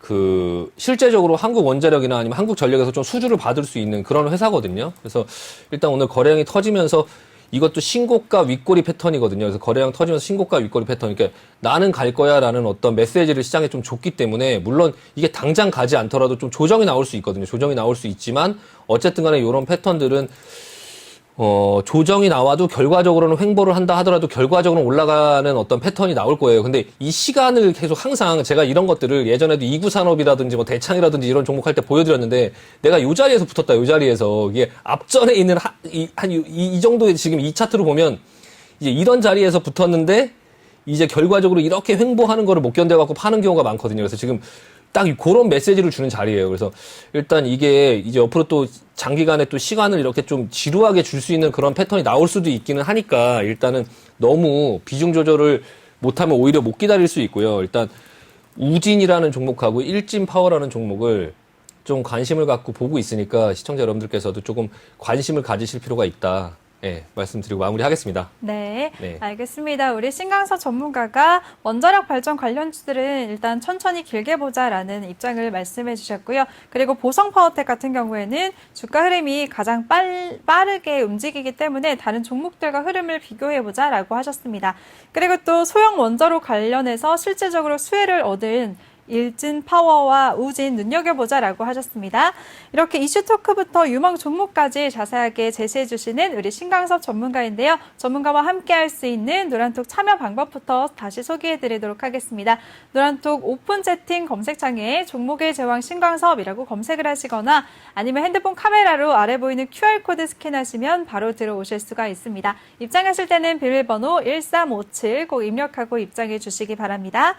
그 실제적으로 한국 원자력이나 아니면 한국 전력에서 좀 수주를 받을 수 있는 그런 회사거든요. 그래서 일단 오늘 거래량이 터지면서 이것도 신고가 윗꼬리 패턴이거든요. 그래서 거래량 터지면서 신고가 윗꼬리 패턴. 그러니까 나는 갈 거야라는 어떤 메시지를 시장에 좀 줬기 때문에 물론 이게 당장 가지 않더라도 좀 조정이 나올 수 있거든요. 조정이 나올 수 있지만 어쨌든 간에 이런 패턴들은 조정이 나와도 결과적으로는 횡보를 한다 하더라도 결과적으로는 올라가는 어떤 패턴이 나올 거예요. 근데 이 시간을 계속 항상 제가 이런 것들을 예전에도 이구산업이라든지 뭐 대창이라든지 이런 종목 할 때 보여드렸는데 내가 요 자리에서 붙었다, 요 자리에서. 이게 앞전에 있는 이 정도의 지금 이 차트로 보면 이제 이런 자리에서 붙었는데 이제 결과적으로 이렇게 횡보하는 거를 못 견뎌갖고 파는 경우가 많거든요. 그래서 지금 딱 그런 메시지를 주는 자리예요. 그래서 일단 이게 이제 옆으로 또 장기간에 또 시간을 이렇게 좀 지루하게 줄 수 있는 그런 패턴이 나올 수도 있기는 하니까 일단은 너무 비중 조절을 못하면 오히려 못 기다릴 수 있고요. 일단 우진이라는 종목하고 일진파워라는 종목을 좀 관심을 갖고 보고 있으니까 시청자 여러분들께서도 조금 관심을 가지실 필요가 있다. 예, 말씀드리고 마무리하겠습니다. 네, 네. 알겠습니다. 우리 신강서 전문가가 원자력 발전 관련주들은 일단 천천히 길게 보자라는 입장을 말씀해 주셨고요. 그리고 보성파워텍 같은 경우에는 주가 흐름이 가장 빠르게 움직이기 때문에 다른 종목들과 흐름을 비교해 보자라고 하셨습니다. 그리고 또 소형 원자로 관련해서 실제적으로 수혜를 얻은 일진 파워와 우진 눈여겨보자라고 하셨습니다. 이렇게 이슈 토크부터 유망 종목까지 자세하게 제시해 주시는 우리 신강섭 전문가인데요. 전문가와 함께 할 수 있는 노란톡 참여 방법부터 다시 소개해 드리도록 하겠습니다. 노란톡 오픈 채팅 검색창에 종목의 제왕 신강섭이라고 검색을 하시거나 아니면 핸드폰 카메라로 아래 보이는 QR코드 스캔하시면 바로 들어오실 수가 있습니다. 입장하실 때는 비밀번호 1357 꼭 입력하고 입장해 주시기 바랍니다.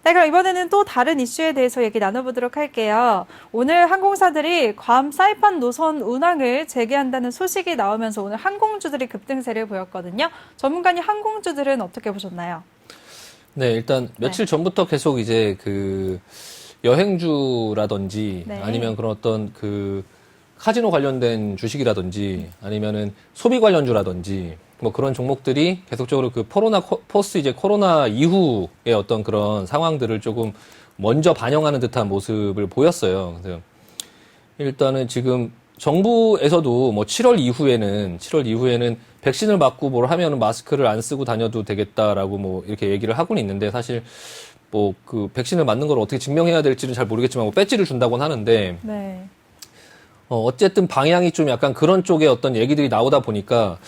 네, 그럼 이번에는 또 다른 이슈에 대해서 얘기 나눠보도록 할게요. 오늘 항공사들이 괌 사이판 노선 운항을 재개한다는 소식이 나오면서 오늘 항공주들이 급등세를 보였거든요. 전문가님, 항공주들은 어떻게 보셨나요? 네, 일단 며칠 전부터 계속 이제 그 여행주라든지 네. 아니면 그런 어떤 그 카지노 관련된 주식이라든지 아니면은 소비 관련주라든지 뭐 그런 종목들이 계속적으로 그 포스트 이제 코로나 이후의 어떤 그런 상황들을 조금 먼저 반영하는 듯한 모습을 보였어요. 그래서 일단은 지금 정부에서도 뭐 7월 이후에는 백신을 맞고 뭘 하면은 마스크를 안 쓰고 다녀도 되겠다라고 뭐 이렇게 얘기를 하고는 있는데 사실 뭐 그 백신을 맞는 걸 어떻게 증명해야 될지는 잘 모르겠지만 뭐 배지를 준다고는 하는데 네. 어쨌든 방향이 좀 약간 그런 쪽의 어떤 얘기들이 나오다 보니까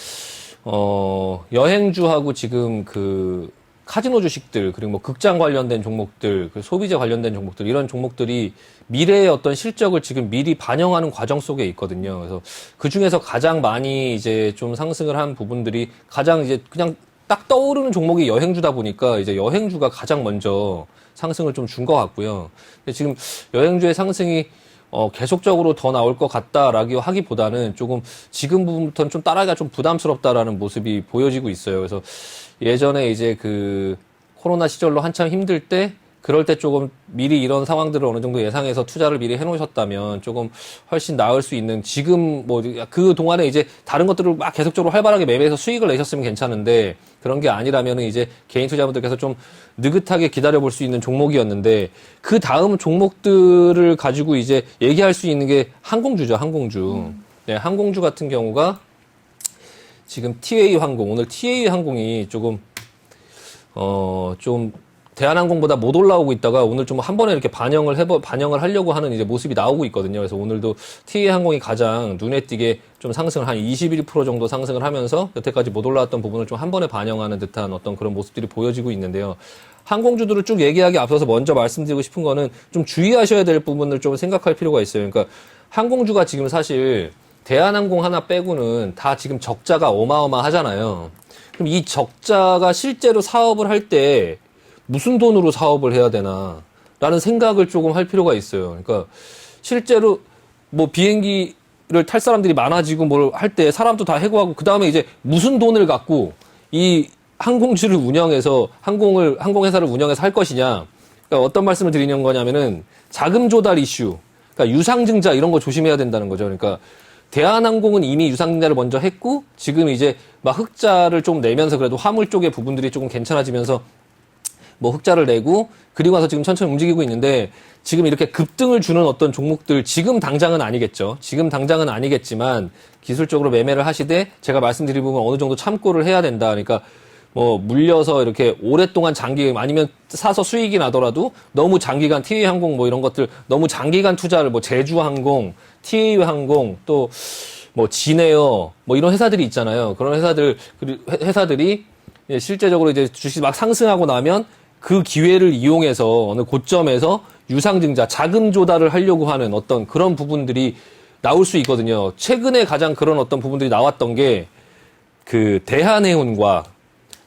여행주하고 지금 그 카지노 주식들, 그리고 뭐 극장 관련된 종목들, 그 소비재 관련된 종목들, 이런 종목들이 미래의 어떤 실적을 지금 미리 반영하는 과정 속에 있거든요. 그래서 그 중에서 가장 많이 이제 좀 상승을 한 부분들이 가장 이제 그냥 딱 떠오르는 종목이 여행주다 보니까 이제 여행주가 가장 먼저 상승을 좀 준 것 같고요. 근데 지금 여행주의 상승이 계속적으로 더 나올 것 같다라고 하기보다는 조금 지금 부분부터는 좀 따라가기가 좀 부담스럽다라는 모습이 보여지고 있어요. 그래서 예전에 이제 그 코로나 시절로 한참 힘들 때 그럴 때 조금 미리 이런 상황들을 어느 정도 예상해서 투자를 미리 해놓으셨다면 조금 훨씬 나을 수 있는, 지금 뭐 그 동안에 이제 다른 것들을 막 계속적으로 활발하게 매매해서 수익을 내셨으면 괜찮은데 그런 게 아니라면은 이제 개인 투자분들께서 좀 느긋하게 기다려볼 수 있는 종목이었는데, 그 다음 종목들을 가지고 이제 얘기할 수 있는 게 항공주죠, 항공주. 네, 항공주 같은 경우가 지금 TA 항공, 오늘 TA 항공이 조금 좀 대한항공보다 못 올라오고 있다가 오늘 좀 한 번에 이렇게 반영을 하려고 하는 이제 모습이 나오고 있거든요. 그래서 오늘도 TA 항공이 가장 눈에 띄게 좀 상승을 한 21% 정도 상승을 하면서 여태까지 못 올라왔던 부분을 좀 한 번에 반영하는 듯한 어떤 그런 모습들이 보여지고 있는데요. 항공주들을 쭉 얘기하기 앞서서 먼저 말씀드리고 싶은 거는 좀 주의하셔야 될 부분을 좀 생각할 필요가 있어요. 그러니까 항공주가 지금 사실 대한항공 하나 빼고는 다 지금 적자가 어마어마하잖아요. 그럼 이 적자가 실제로 사업을 할 때 무슨 돈으로 사업을 해야 되나 라는 생각을 조금 할 필요가 있어요. 그러니까 실제로 뭐 비행기를 탈 사람들이 많아지고 뭘 할 때 사람도 다 해고하고 그 다음에 이제 무슨 돈을 갖고 이 항공주를 운영해서 항공회사를 운영해서 할 것이냐. 그러니까 어떤 말씀을 드리는 거냐면은 자금 조달 이슈, 그러니까 유상증자 이런 거 조심해야 된다는 거죠. 그러니까 대한항공은 이미 유상증자를 먼저 했고 지금 이제 막 흑자를 좀 내면서 그래도 화물 쪽의 부분들이 조금 괜찮아지면서 뭐 흑자를 내고 그리고 와서 지금 천천히 움직이고 있는데, 지금 이렇게 급등을 주는 어떤 종목들 지금 당장은 아니겠죠. 지금 당장은 아니겠지만 기술적으로 매매를 하시되 제가 말씀드린 부분 어느 정도 참고를 해야 된다. 그러니까 뭐 물려서 이렇게 오랫동안 아니면 사서 수익이 나더라도 너무 장기간 TA항공 뭐 이런 것들 너무 장기간 투자를 뭐 제주항공, TA항공 또 뭐 진에어 뭐 이런 회사들이 있잖아요. 그런 회사들이 실제적으로 이제 주식 막 상승하고 나면 그 기회를 이용해서 어느 고점에서 유상증자, 자금 조달을 하려고 하는 어떤 그런 부분들이 나올 수 있거든요. 최근에 가장 그런 어떤 부분들이 나왔던 게 그 대한해운과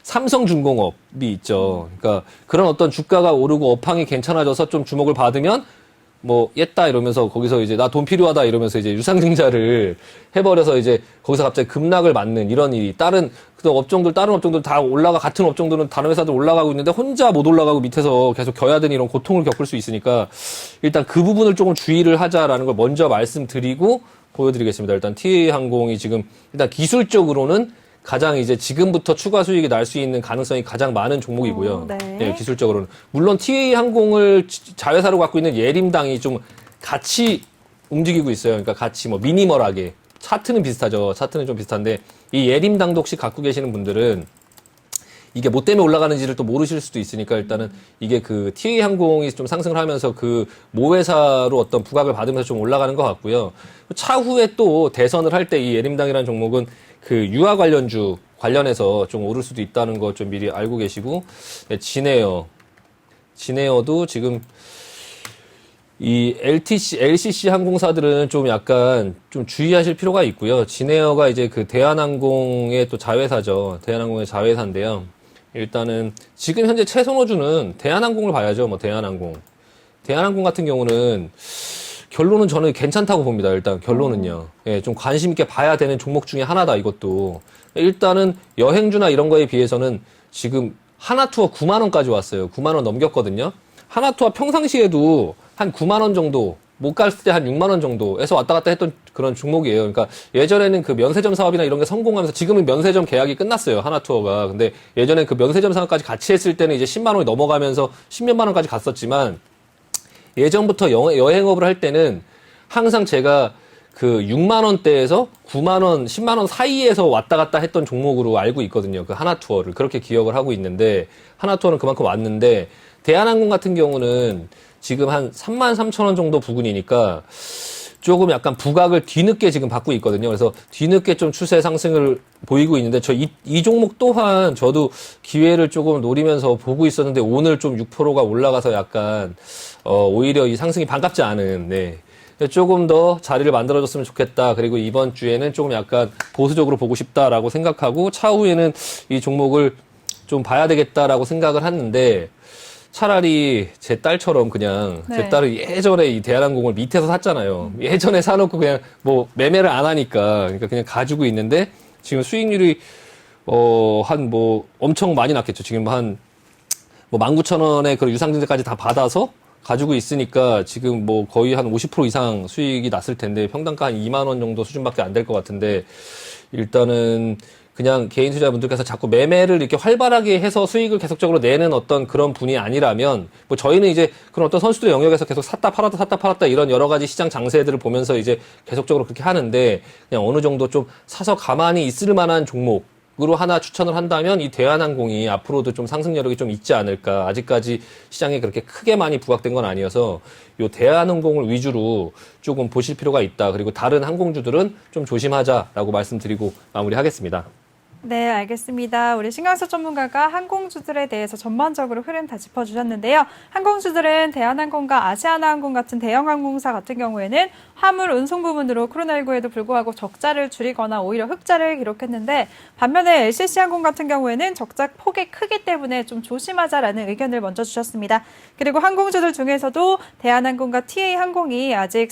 삼성중공업이 있죠. 그러니까 그런 어떤 주가가 오르고 업황이 괜찮아져서 좀 주목을 받으면 뭐 옜다 이러면서 거기서 이제 나 돈 필요하다 이러면서 이제 유상증자를 해버려서 이제 거기서 갑자기 급락을 맞는 이런 일이, 다른 업종들 다 같은 업종들은 다른 회사들 올라가고 있는데 혼자 못 올라가고 밑에서 계속 겨야 되는 이런 고통을 겪을 수 있으니까 일단 그 부분을 조금 주의를 하자라는 걸 먼저 말씀드리고 보여드리겠습니다. 일단 TA항공이 지금 일단 기술적으로는 가장 이제 지금부터 추가 수익이 날 수 있는 가능성이 가장 많은 종목이고요. 네. 네, 기술적으로는. 물론 TA항공을 자회사로 갖고 있는 예림당이 좀 같이 움직이고 있어요. 그러니까 같이 뭐 미니멀하게. 차트는 비슷하죠. 차트는 좀 비슷한데 이 예림당도 혹시 갖고 계시는 분들은 이게 뭐 때문에 올라가는지를 또 모르실 수도 있으니까 일단은 이게 그 TA항공이 좀 상승을 하면서 그 모회사로 어떤 부각을 받으면서 좀 올라가는 것 같고요. 차후에 또 대선을 할 때 이 예림당이라는 종목은 그 유아 관련주 관련해서 좀 오를 수도 있다는 거 좀 미리 알고 계시고, 네, 진에어도 지금 이 LCC 항공사들은 좀 약간 좀 주의하실 필요가 있고요. 진에어가 이제 그 대한항공의 또 자회사죠. 대한항공의 자회사인데요. 일단은 지금 현재 최선호주는 대한항공을 봐야죠. 뭐 대한항공 같은 경우는 결론은 저는 괜찮다고 봅니다. 일단 결론은요. 예, 좀 관심 있게 봐야 되는 종목 중에 하나다, 이것도. 일단은 여행주나 이런 거에 비해서는 지금 하나투어 9만 원까지 왔어요. 9만 원 넘겼거든요. 하나투어 평상시에도 한 9만 원 정도, 못 갔을 때 한 6만 원 정도에서 왔다 갔다 했던 그런 종목이에요. 그러니까 예전에는 그 면세점 사업이나 이런 게 성공하면서 지금은 면세점 계약이 끝났어요. 하나투어가. 근데 예전에 그 면세점 사업까지 같이 했을 때는 이제 10만 원이 넘어가면서 10몇만 원까지 갔었지만, 예전부터 여행업을 할 때는 항상 제가 그 6만 원대에서 9만 원, 10만 원 사이에서 왔다 갔다 했던 종목으로 알고 있거든요. 그 하나투어를. 그렇게 기억을 하고 있는데, 하나투어는 그만큼 왔는데, 대한항공 같은 경우는 지금 한 3만 3천 원 정도 부근이니까 조금 약간 부각을 뒤늦게 지금 받고 있거든요. 그래서 뒤늦게 좀 추세 상승을 보이고 있는데, 이 종목 또한 저도 기회를 조금 노리면서 보고 있었는데, 오늘 좀 6%가 올라가서 약간 오히려 이 상승이 반갑지 않은, 네, 조금 더 자리를 만들어줬으면 좋겠다. 그리고 이번 주에는 조금 약간 보수적으로 보고 싶다라고 생각하고, 차후에는 이 종목을 좀 봐야 되겠다라고 생각을 했는데, 차라리 제 딸처럼 그냥, 네. 제 딸은 예전에 이 대한항공을 밑에서 샀잖아요. 예전에 사놓고 그냥 뭐 매매를 안 하니까, 그러니까 그냥 가지고 있는데 지금 수익률이 한 뭐 엄청 많이 났겠죠. 지금 한 뭐 19,000원의 그 유상증자까지 다 받아서 가지고 있으니까 지금 뭐 거의 한 50% 이상 수익이 났을 텐데 평당가 한 2만 원 정도 수준밖에 안 될 것 같은데 일단은 그냥 개인 투자분들께서 자꾸 매매를 이렇게 활발하게 해서 수익을 계속적으로 내는 어떤 그런 분이 아니라면 뭐 저희는 이제 그런 어떤 선수들의 영역에서 계속 샀다 팔았다 이런 여러 가지 시장 장세들을 보면서 이제 계속적으로 그렇게 하는데 그냥 어느 정도 좀 사서 가만히 있을 만한 종목으로 하나 추천을 한다면 이 대한항공이 앞으로도 좀 상승 여력이 좀 있지 않을까. 아직까지 시장에 그렇게 크게 많이 부각된 건 아니어서 요 대한항공을 위주로 조금 보실 필요가 있다. 그리고 다른 항공주들은 좀 조심하자라고 말씀드리고 마무리하겠습니다. 네, 알겠습니다. 우리 신강석 전문가가 항공주들에 대해서 전반적으로 흐름 다 짚어주셨는데요. 항공주들은 대한항공과 아시아나항공 같은 대형 항공사 같은 경우에는 화물 운송 부분으로 코로나19에도 불구하고 적자를 줄이거나 오히려 흑자를 기록했는데 반면에 LCC항공 같은 경우에는 적자 폭이 크기 때문에 좀 조심하자라는 의견을 먼저 주셨습니다. 그리고 항공주들 중에서도 대한항공과 TA항공이 아직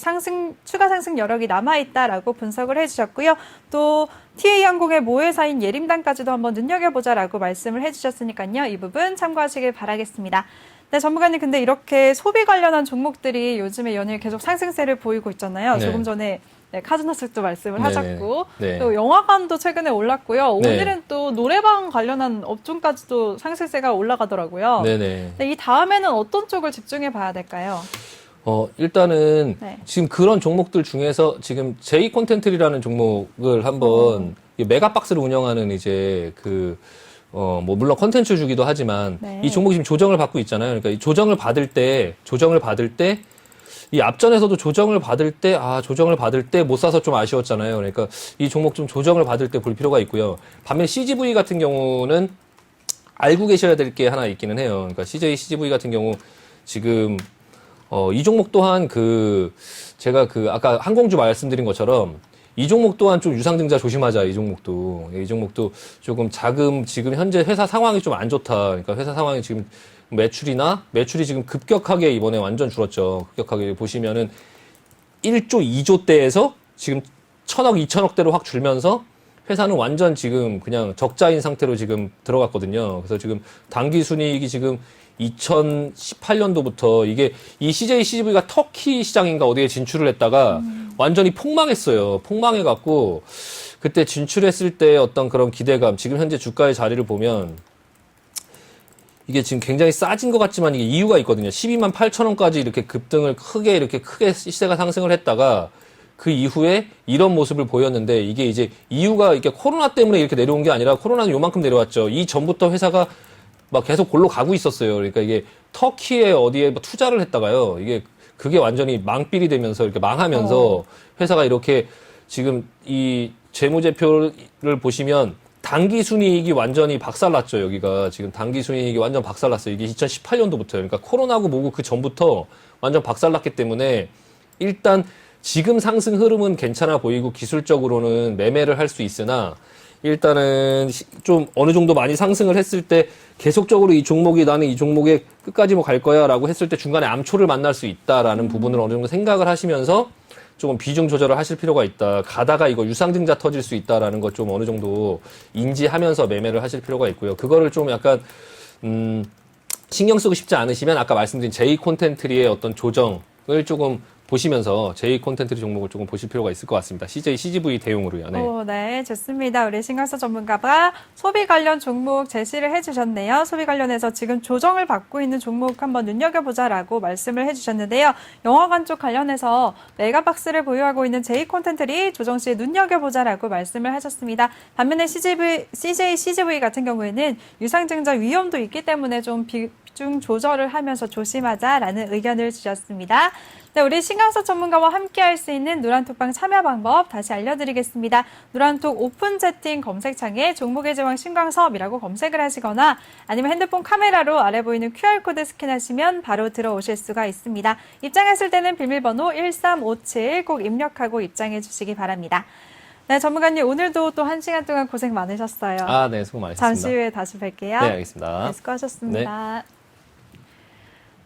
추가 상승 여력이 남아있다라고 분석을 해주셨고요. 또 TA항공의 모회사인 예림단까지도 한번 눈여겨보자라고 말씀을 해주셨으니까요. 이 부분 참고하시길 바라겠습니다. 네, 전문가님 근데 이렇게 소비 관련한 종목들이 요즘에 연일 계속 상승세를 보이고 있잖아요. 네. 조금 전에 카즈나스도 말씀을 네네. 하셨고 네. 또 영화관도 최근에 올랐고요. 네. 오늘은 또 노래방 관련한 업종까지도 상승세가 올라가더라고요. 네네. 네, 이 다음에는 어떤 쪽을 집중해 봐야 될까요? 일단은 네. 지금 그런 종목들 중에서 지금 제이 콘텐츠라는 종목을 한번 이 메가박스를 운영하는 이제 뭐 물론 컨텐츠 주기도 하지만 네. 이 종목이 지금 조정을 받고 있잖아요. 그러니까 이 조정을 받을 때 이 앞전에서도 조정을 받을 때 못 사서 좀 아쉬웠잖아요. 그러니까 이 종목 좀 조정을 받을 때 볼 필요가 있고요. 반면 CGV 같은 경우는 알고 계셔야 될 게 하나 있기는 해요. 그러니까 CGV 같은 경우 지금 이 종목 또한 제가 아까 항공주 말씀드린 것처럼 이 종목 또한 좀 유상증자 조심하자, 이 종목도 조금 지금 현재 회사 상황이 좀 안 좋다. 그러니까 회사 상황이 지금 매출이 지금 급격하게 이번에 완전 줄었죠. 급격하게 보시면은 1조, 2조 대에서 지금 1,000억, 2,000억대로 확 줄면서 회사는 완전 지금 그냥 적자인 상태로 지금 들어갔거든요. 그래서 지금 당기 순이익이 지금 2018년도부터 이 CJCGV가 터키 시장인가 어디에 진출을 했다가 완전히 폭망했어요. 폭망해갖고 그때 진출했을 때 어떤 그런 기대감, 지금 현재 주가의 자리를 보면 이게 지금 굉장히 싸진 것 같지만 이게 이유가 있거든요. 12만 8천 원까지 이렇게 급등을 크게 시세가 상승을 했다가 그 이후에 이런 모습을 보였는데 이게 이제 이유가 이렇게 코로나 때문에 이렇게 내려온 게 아니라 코로나는 요만큼 내려왔죠. 이 전부터 회사가 막 계속 골로 가고 있었어요. 그러니까 이게 터키에 어디에 뭐 투자를 했다가요. 그게 완전히 망필이 되면서 이렇게 망하면서 회사가 이렇게 지금 이 재무제표를 보시면 당기 순이익이 완전히 박살났죠. 여기가 지금 당기 순이익이 완전 박살났어요. 이게 2018년도부터요. 그러니까 코로나고 뭐고 그 전부터 완전 박살났기 때문에 일단 지금 상승 흐름은 괜찮아 보이고 기술적으로는 매매를 할 수 있으나 일단은 좀 어느 정도 많이 상승을 했을 때 계속적으로 나는 이 종목에 끝까지 뭐 갈 거야 라고 했을 때 중간에 암초를 만날 수 있다라는 부분을 어느 정도 생각을 하시면서 조금 비중 조절을 하실 필요가 있다. 가다가 이거 유상증자 터질 수 있다라는 것 좀 어느 정도 인지하면서 매매를 하실 필요가 있고요. 그거를 좀 약간 신경 쓰고 싶지 않으시면 아까 말씀드린 제이 콘텐츠리의 어떤 조정을 조금 보시면서 제이 콘텐츠 종목을 조금 보실 필요가 있을 것 같습니다. CGV 대용으로요. 네. 네, 좋습니다. 우리 신강서 전문가가 소비 관련 종목 제시를 해주셨네요. 소비 관련해서 지금 조정을 받고 있는 종목 한번 눈여겨보자라고 말씀을 해주셨는데요. 영화관 쪽 관련해서 메가박스를 보유하고 있는 제이 콘텐츠리 조정 시에 눈여겨보자라고 말씀을 하셨습니다. 반면에 CJCGV 같은 경우에는 유상증자 위험도 있기 때문에 좀 비중 조절을 하면서 조심하자라는 의견을 주셨습니다. 네, 우리 신강서 전문가와 함께 할 수 있는 노란톡방 참여 방법 다시 알려드리겠습니다. 노란톡 오픈 채팅 검색창에 종목의 제왕 신강섭이라고 검색을 하시거나 아니면 핸드폰 카메라로 아래 보이는 QR코드 스캔하시면 바로 들어오실 수가 있습니다. 입장하실 때는 비밀번호 1357 꼭 입력하고 입장해 주시기 바랍니다. 네, 전문가님 오늘도 또 1시간 동안 고생 많으셨어요. 네, 수고 많으셨습니다. 잠시 후에 다시 뵐게요. 네, 알겠습니다. 네, 수고하셨습니다.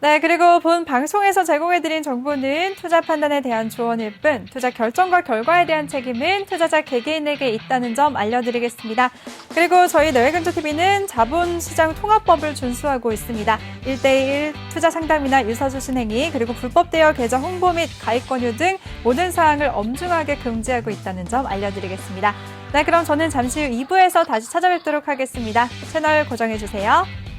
네. 네, 그리고 본 방송에서 제공해드린 정보는 투자 판단에 대한 조언일 뿐 투자 결정과 결과에 대한 책임은 투자자 개개인에게 있다는 점 알려드리겠습니다. 그리고 저희 내외근조TV는 자본시장 통합법을 준수하고 있습니다. 1:1 투자 상담이나 유사수신 행위, 그리고 불법 대여 계좌 홍보 및 가입 권유 등 모든 사항을 엄중하게 금지하고 있다는 점 알려드리겠습니다. 네, 그럼 저는 잠시 후 2부에서 다시 찾아뵙도록 하겠습니다. 채널 고정해주세요.